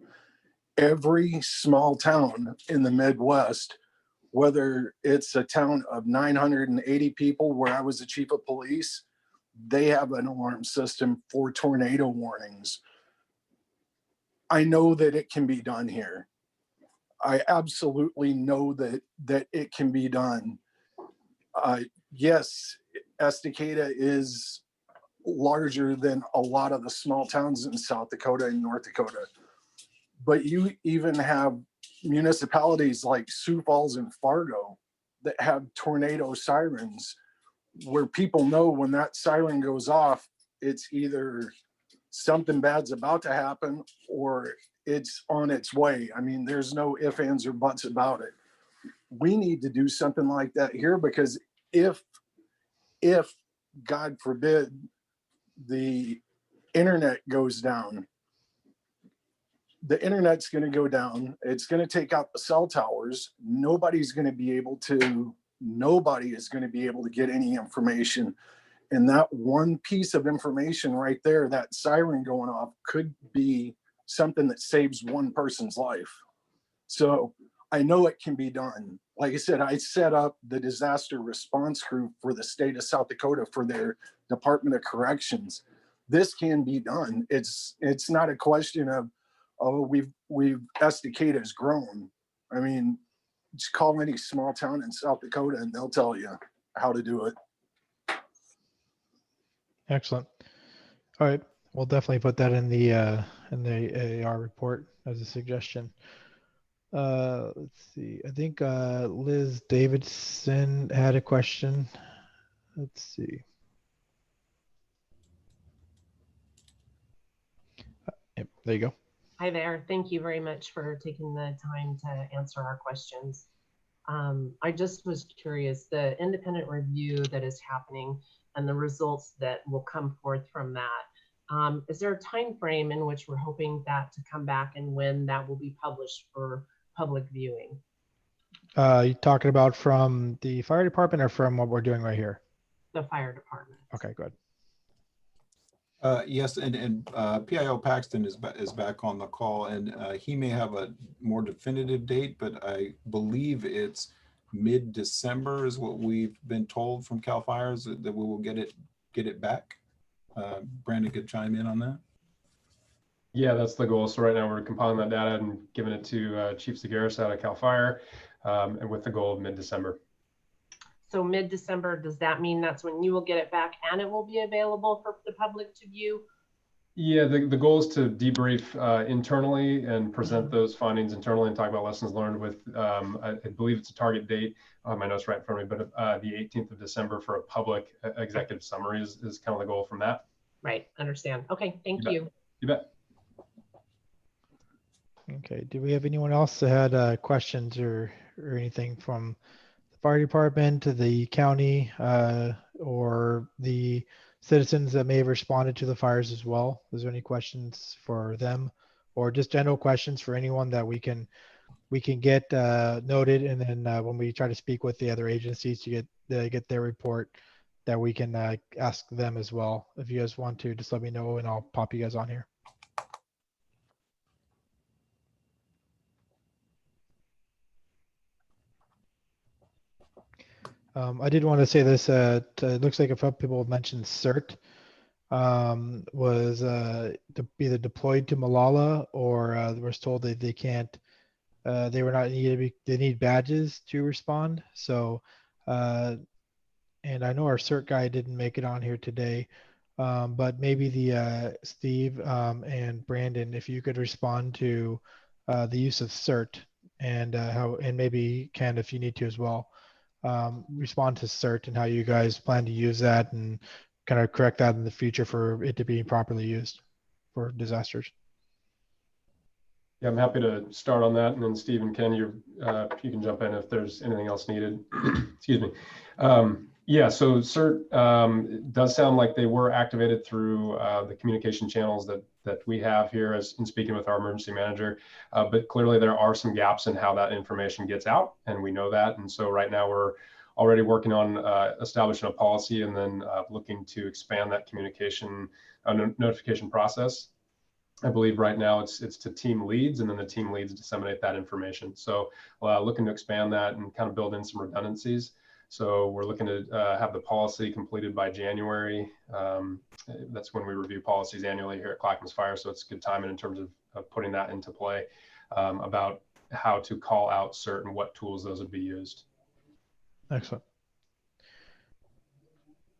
Every small town in the Midwest, whether it's a town of 980 people where I was the chief of police, they have an alarm system for tornado warnings. I know that it can be done here. I absolutely know that it can be done. Yes, Estacada is larger than a lot of the small towns in South Dakota and North Dakota, but you even have municipalities like Sioux Falls and Fargo that have tornado sirens, where people know when that siren goes off, it's either something bad's about to happen or it's on its way. I mean, there's no ifs, ands, or buts about it. We need to do something like that here, because if God forbid the internet goes down, the internet's going to go down. It's going to take out the cell towers. Nobody is going to be able to get any information. And that one piece of information right there, that siren going off, could be something that saves one person's life. So I know it can be done. Like I said, I set up the disaster response group for the state of South Dakota for their Department of Corrections. This can be done. It's not a question of, oh, Estacada has grown. I mean, just call any small town in South Dakota and they'll tell you how to do it. Excellent. All right. We'll definitely put that in the AAR report as a suggestion. Let's see. I think Liz Davidson had a question. Let's see. Yep, there you go. Hi there. Thank you very much for taking the time to answer our questions. I just was curious, the independent review that is happening and the results that will come forth from that. Is there a time frame in which we're hoping that to come back and when that will be published for public viewing? You talking about from the fire department or from what we're doing right here? The fire department. Okay, good. Yes, and PIO Paxton is back on the call, and he may have a more definitive date, but I believe it's mid-December is what we've been told from CAL FIRES, that we will get it back. Brandon could chime in on that. Yeah, that's the goal. So right now we're compiling that data and giving it to Chief Zagaris out of CAL FIRE, and with the goal of mid-December. So mid-December, does that mean that's when you will get it back and it will be available for the public to view? Yeah, the goal is to debrief internally and present those findings internally and talk about lessons learned with, I believe it's a target date. I have my notes right in front of me, but the 18th of December for a public executive summary is kind of the goal from that. Right, understand. Okay, thank you. You bet. Okay, do we have anyone else that had questions or anything from the fire department to the county or the citizens that may have responded to the fires as well? Is there any questions for them or just general questions for anyone that we can get noted, and then when we try to speak with the other agencies to get their report, that we can ask them as well? If you guys want to, just let me know and I'll pop you guys on here. I did want to say this. It looks like a couple people have mentioned CERT was either deployed to Malala or was told that they can't. They were not needed. They need badges to respond. So, and I know our CERT guy didn't make it on here today, but maybe the Steve and Brandon, if you could respond to the use of CERT and how, and maybe Ken, if you need to as well. Respond to CERT and how you guys plan to use that and kind of correct that in the future for it to be properly used for disasters. Yeah, I'm happy to start on that, and then Steve and Ken, you can jump in if there's anything else needed. Excuse me. Yeah, so CERT does sound like they were activated through the communication channels that we have here as in speaking with our emergency manager, but clearly there are some gaps in how that information gets out, and we know that. And so right now we're already working on establishing a policy and then looking to expand that communication notification process. I believe right now it's to team leads, and then the team leads disseminate that information. So looking to expand that and kind of build in some redundancies. So we're looking to have the policy completed by January. That's when we review policies annually here at Clackamas Fire. So it's good timing in terms of putting that into play about how to call out CERT and what tools those would be used. Excellent.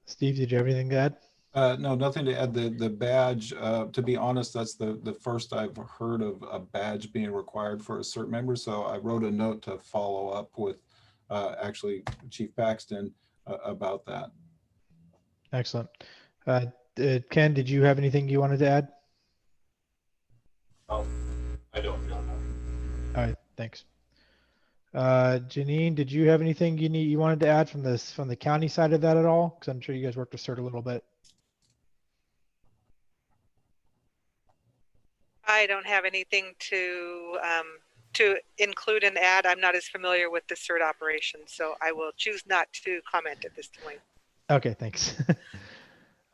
Steve, did you have anything to add? No, nothing to add. The badge, to be honest, that's the first I've heard of a badge being required for a CERT member. So I wrote a note to follow up with actually Chief Paxton about that. Excellent. Ken, did you have anything you wanted to add? I don't know. All right, thanks. Janine, did you have anything you wanted to add from the county side of that at all? Because I'm sure you guys worked with CERT a little bit. I don't have anything to include and add. I'm not as familiar with the CERT operation, so I will choose not to comment at this point. Okay, thanks.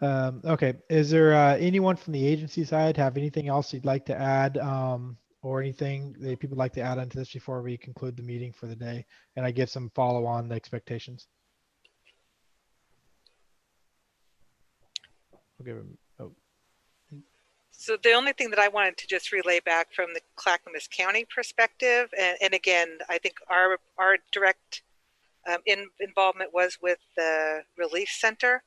Okay, is there anyone from the agency side have anything else you'd like to add or anything that people would like to add onto this before we conclude the meeting for the day and I give some follow-on expectations? We'll give him, oh. So the only thing that I wanted to just relay back from the Clackamas County perspective, and again, I think our direct involvement was with the Relief Center.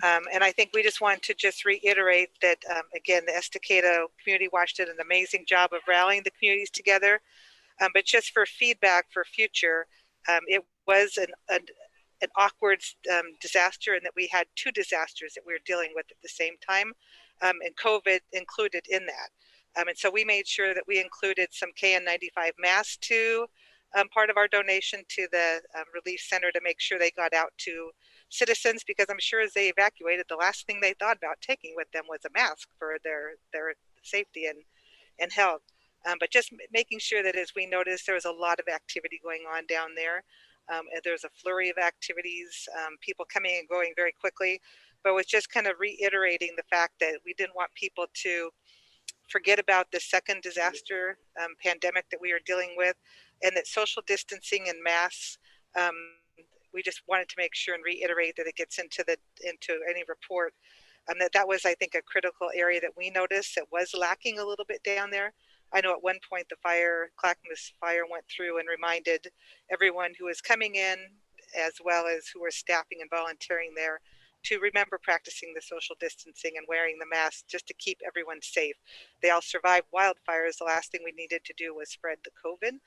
And I think we just want to just reiterate that, again, the Estacada Community Watch did an amazing job of rallying the communities together. But just for feedback for future, it was an awkward disaster, and that we had two disasters that we were dealing with at the same time, and COVID included in that. And so we made sure that we included some KN95 masks to part of our donation to the Relief Center to make sure they got out to citizens, because I'm sure as they evacuated, the last thing they thought about taking with them was a mask for their safety and health. But just making sure that as we noticed, there was a lot of activity going on down there. And there's a flurry of activities, people coming and going very quickly, but was just kind of reiterating the fact that we didn't want people to forget about the second disaster pandemic that we are dealing with, and that social distancing and masks We just wanted to make sure and reiterate that it gets into any report. That was, I think, a critical area that we noticed that was lacking a little bit down there. I know at one point the Clackamas Fire went through and reminded everyone who was coming in, as well as who were staffing and volunteering there, to remember practicing the social distancing and wearing the mask just to keep everyone safe. They all survived wildfires. The last thing we needed to do was spread the COVID.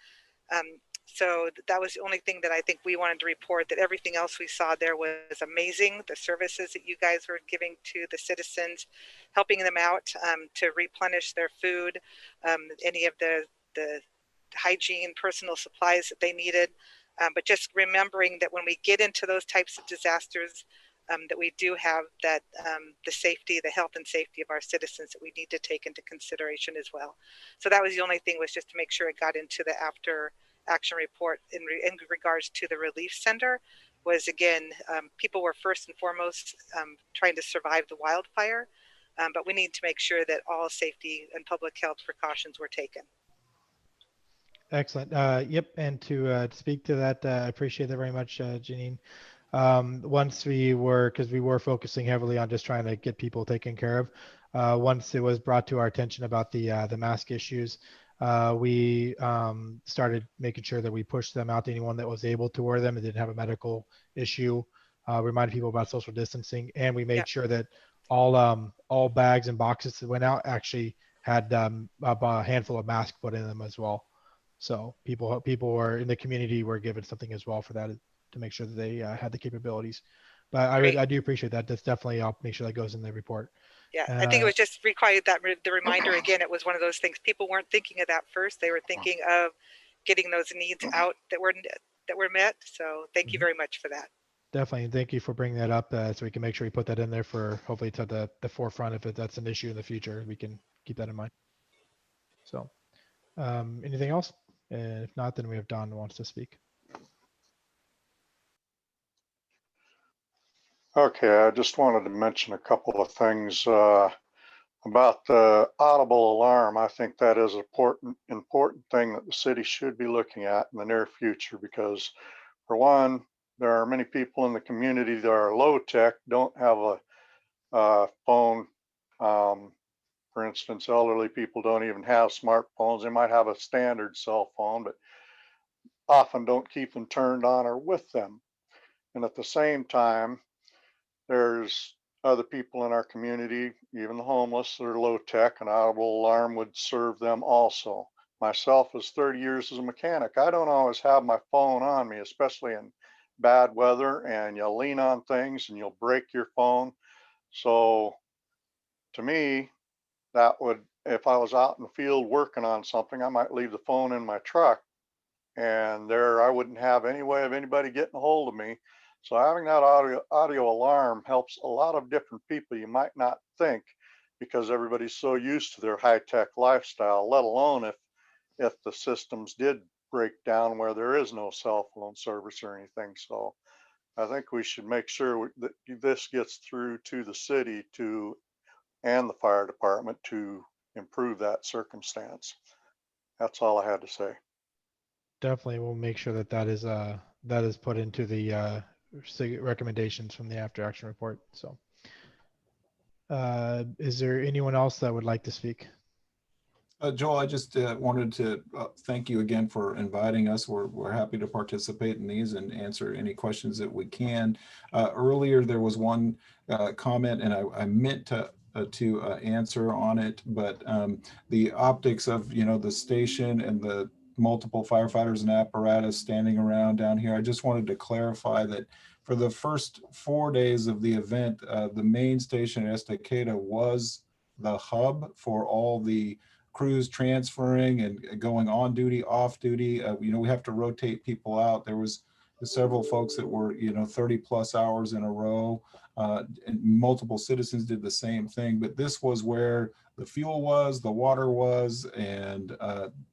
So that was the only thing that I think we wanted to report, that everything else we saw there was amazing. The services that you guys were giving to the citizens, helping them out to replenish their food, any of the hygiene, personal supplies that they needed. But just remembering that when we get into those types of disasters, that we do have that the health and safety of our citizens that we need to take into consideration as well. So that was the only thing, was just to make sure it got into the after action report in regards to the relief center. Was again, people were first and foremost trying to survive the wildfire, but we need to make sure that all safety and public health precautions were taken. Excellent. Yep. And to speak to that, I appreciate that very much, Janine. Once because we were focusing heavily on just trying to get people taken care of. Once it was brought to our attention about the mask issues, we started making sure that we pushed them out to anyone that was able to wear them and didn't have a medical issue. Reminded people about social distancing, and we made sure that all bags and boxes that went out actually had a handful of masks put in them as well. So people were in the community were given something as well for that, to make sure that they had the capabilities. But I do appreciate that. That's definitely, I'll make sure that goes in the report. Yeah, I think it was just required that the reminder again. It was one of those things people weren't thinking of that first. They were thinking of getting those needs out that were met. So thank you very much for that. Definitely, and thank you for bringing that up, so we can make sure we put that in there for hopefully to the forefront. If that's an issue in the future, we can keep that in mind. So, anything else? And if not, then we have Don who wants to speak. Okay, I just wanted to mention a couple of things about the audible alarm. I think that is an important thing that the city should be looking at in the near future, because for one, there are many people in the community that are low tech, don't have a phone. For instance, elderly people don't even have smartphones. They might have a standard cell phone, but often don't keep them turned on or with them. And at the same time, there's other people in our community, even the homeless, that are low tech. An audible alarm would serve them also. Myself, as 30 years as a mechanic, I don't always have my phone on me, especially in bad weather, and you'll lean on things and you'll break your phone. So to me, that would, if I was out in the field working on something, I might leave the phone in my truck, and there I wouldn't have any way of anybody getting a hold of me. So having that audio alarm helps a lot of different people you might not think, because everybody's so used to their high-tech lifestyle, let alone if the systems did break down where there is no cell phone service or anything. So I think we should make sure that this gets through to the city and the fire department to improve that circumstance. That's all I had to say. Definitely, we'll make sure that is put into the recommendations from the after action report. So, is there anyone else that would like to speak? Joel, I just wanted to thank you again for inviting us. We're happy to participate in these and answer any questions that we can. Earlier, there was one comment, and I meant to answer on it, but the optics of the station and the multiple firefighters and apparatus standing around down here. I just wanted to clarify that for the first 4 days of the event, the main station at Estacada was the hub for all the crews transferring and going on duty, off duty. We have to rotate people out. There was several folks that were 30 plus hours in a row, and multiple citizens did the same thing. But this was where the fuel was, the water was, and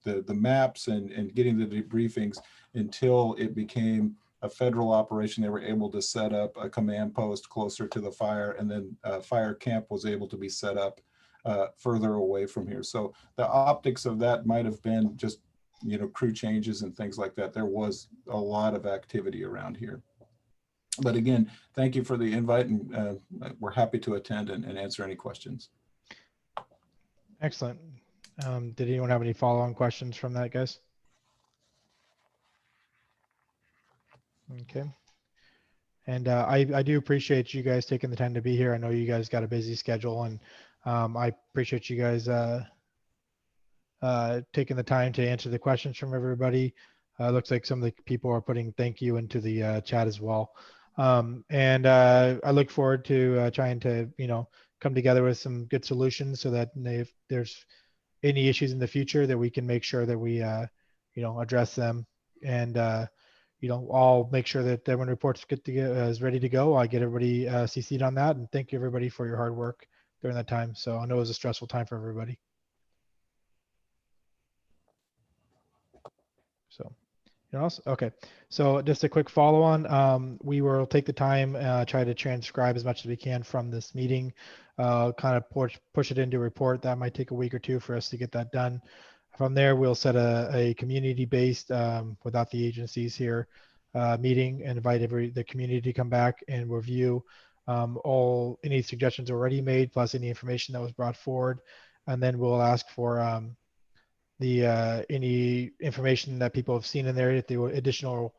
the maps and getting the debriefings until it became a federal operation. They were able to set up a command post closer to the fire, and then fire camp was able to be set up further away from here. So the optics of that might have been just you know, crew changes and things like that. There was a lot of activity around here. But again, thank you for the invite, and we're happy to attend and answer any questions. Excellent. Did anyone have any follow-on questions from that, guys? Okay. And I do appreciate you guys taking the time to be here. I know you guys got a busy schedule, and I appreciate you guys taking the time to answer the questions from everybody. Looks like some of the people are putting thank you into the chat as well. And I look forward to trying to, you know, come together with some good solutions so that if there's any issues in the future, that we can make sure that we, you know, address them. And, you know, I'll make sure that when reports is ready to go, I get everybody CC'd on that. And thank you everybody for your hard work during that time. So I know it was a stressful time for everybody. So, you know else? Okay. So just a quick follow on. We will take the time, try to transcribe as much as we can from this meeting, kind of push it into a report. That might take a week or two for us to get that done. From there, we'll set a community-based, without the agencies here, meeting and invite the community to come back and review any suggestions already made, plus any information that was brought forward. And then we'll ask for any information that people have seen in there, if there were additional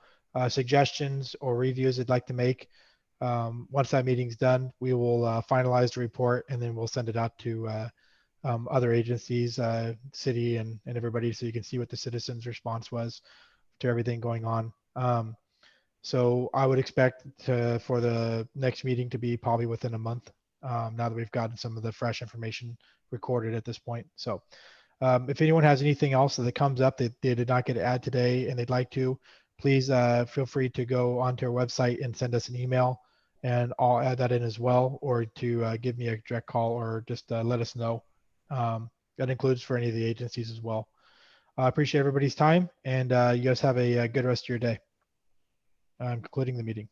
suggestions or reviews they'd like to make. Once that meeting's done, we will finalize the report, and then we'll send it out to other agencies, city and everybody, so you can see what the citizens' response was to everything going on. So I would expect for the next meeting to be probably within a month, now that we've gotten some of the fresh information recorded at this point. So if anyone has anything else that comes up that they did not get to add today and they'd like to, please feel free to go onto our website and send us an email, and I'll add that in as well, or to give me a direct call, or just let us know. That includes for any of the agencies as well. I appreciate everybody's time, and you guys have a good rest of your day. I'm concluding the meeting.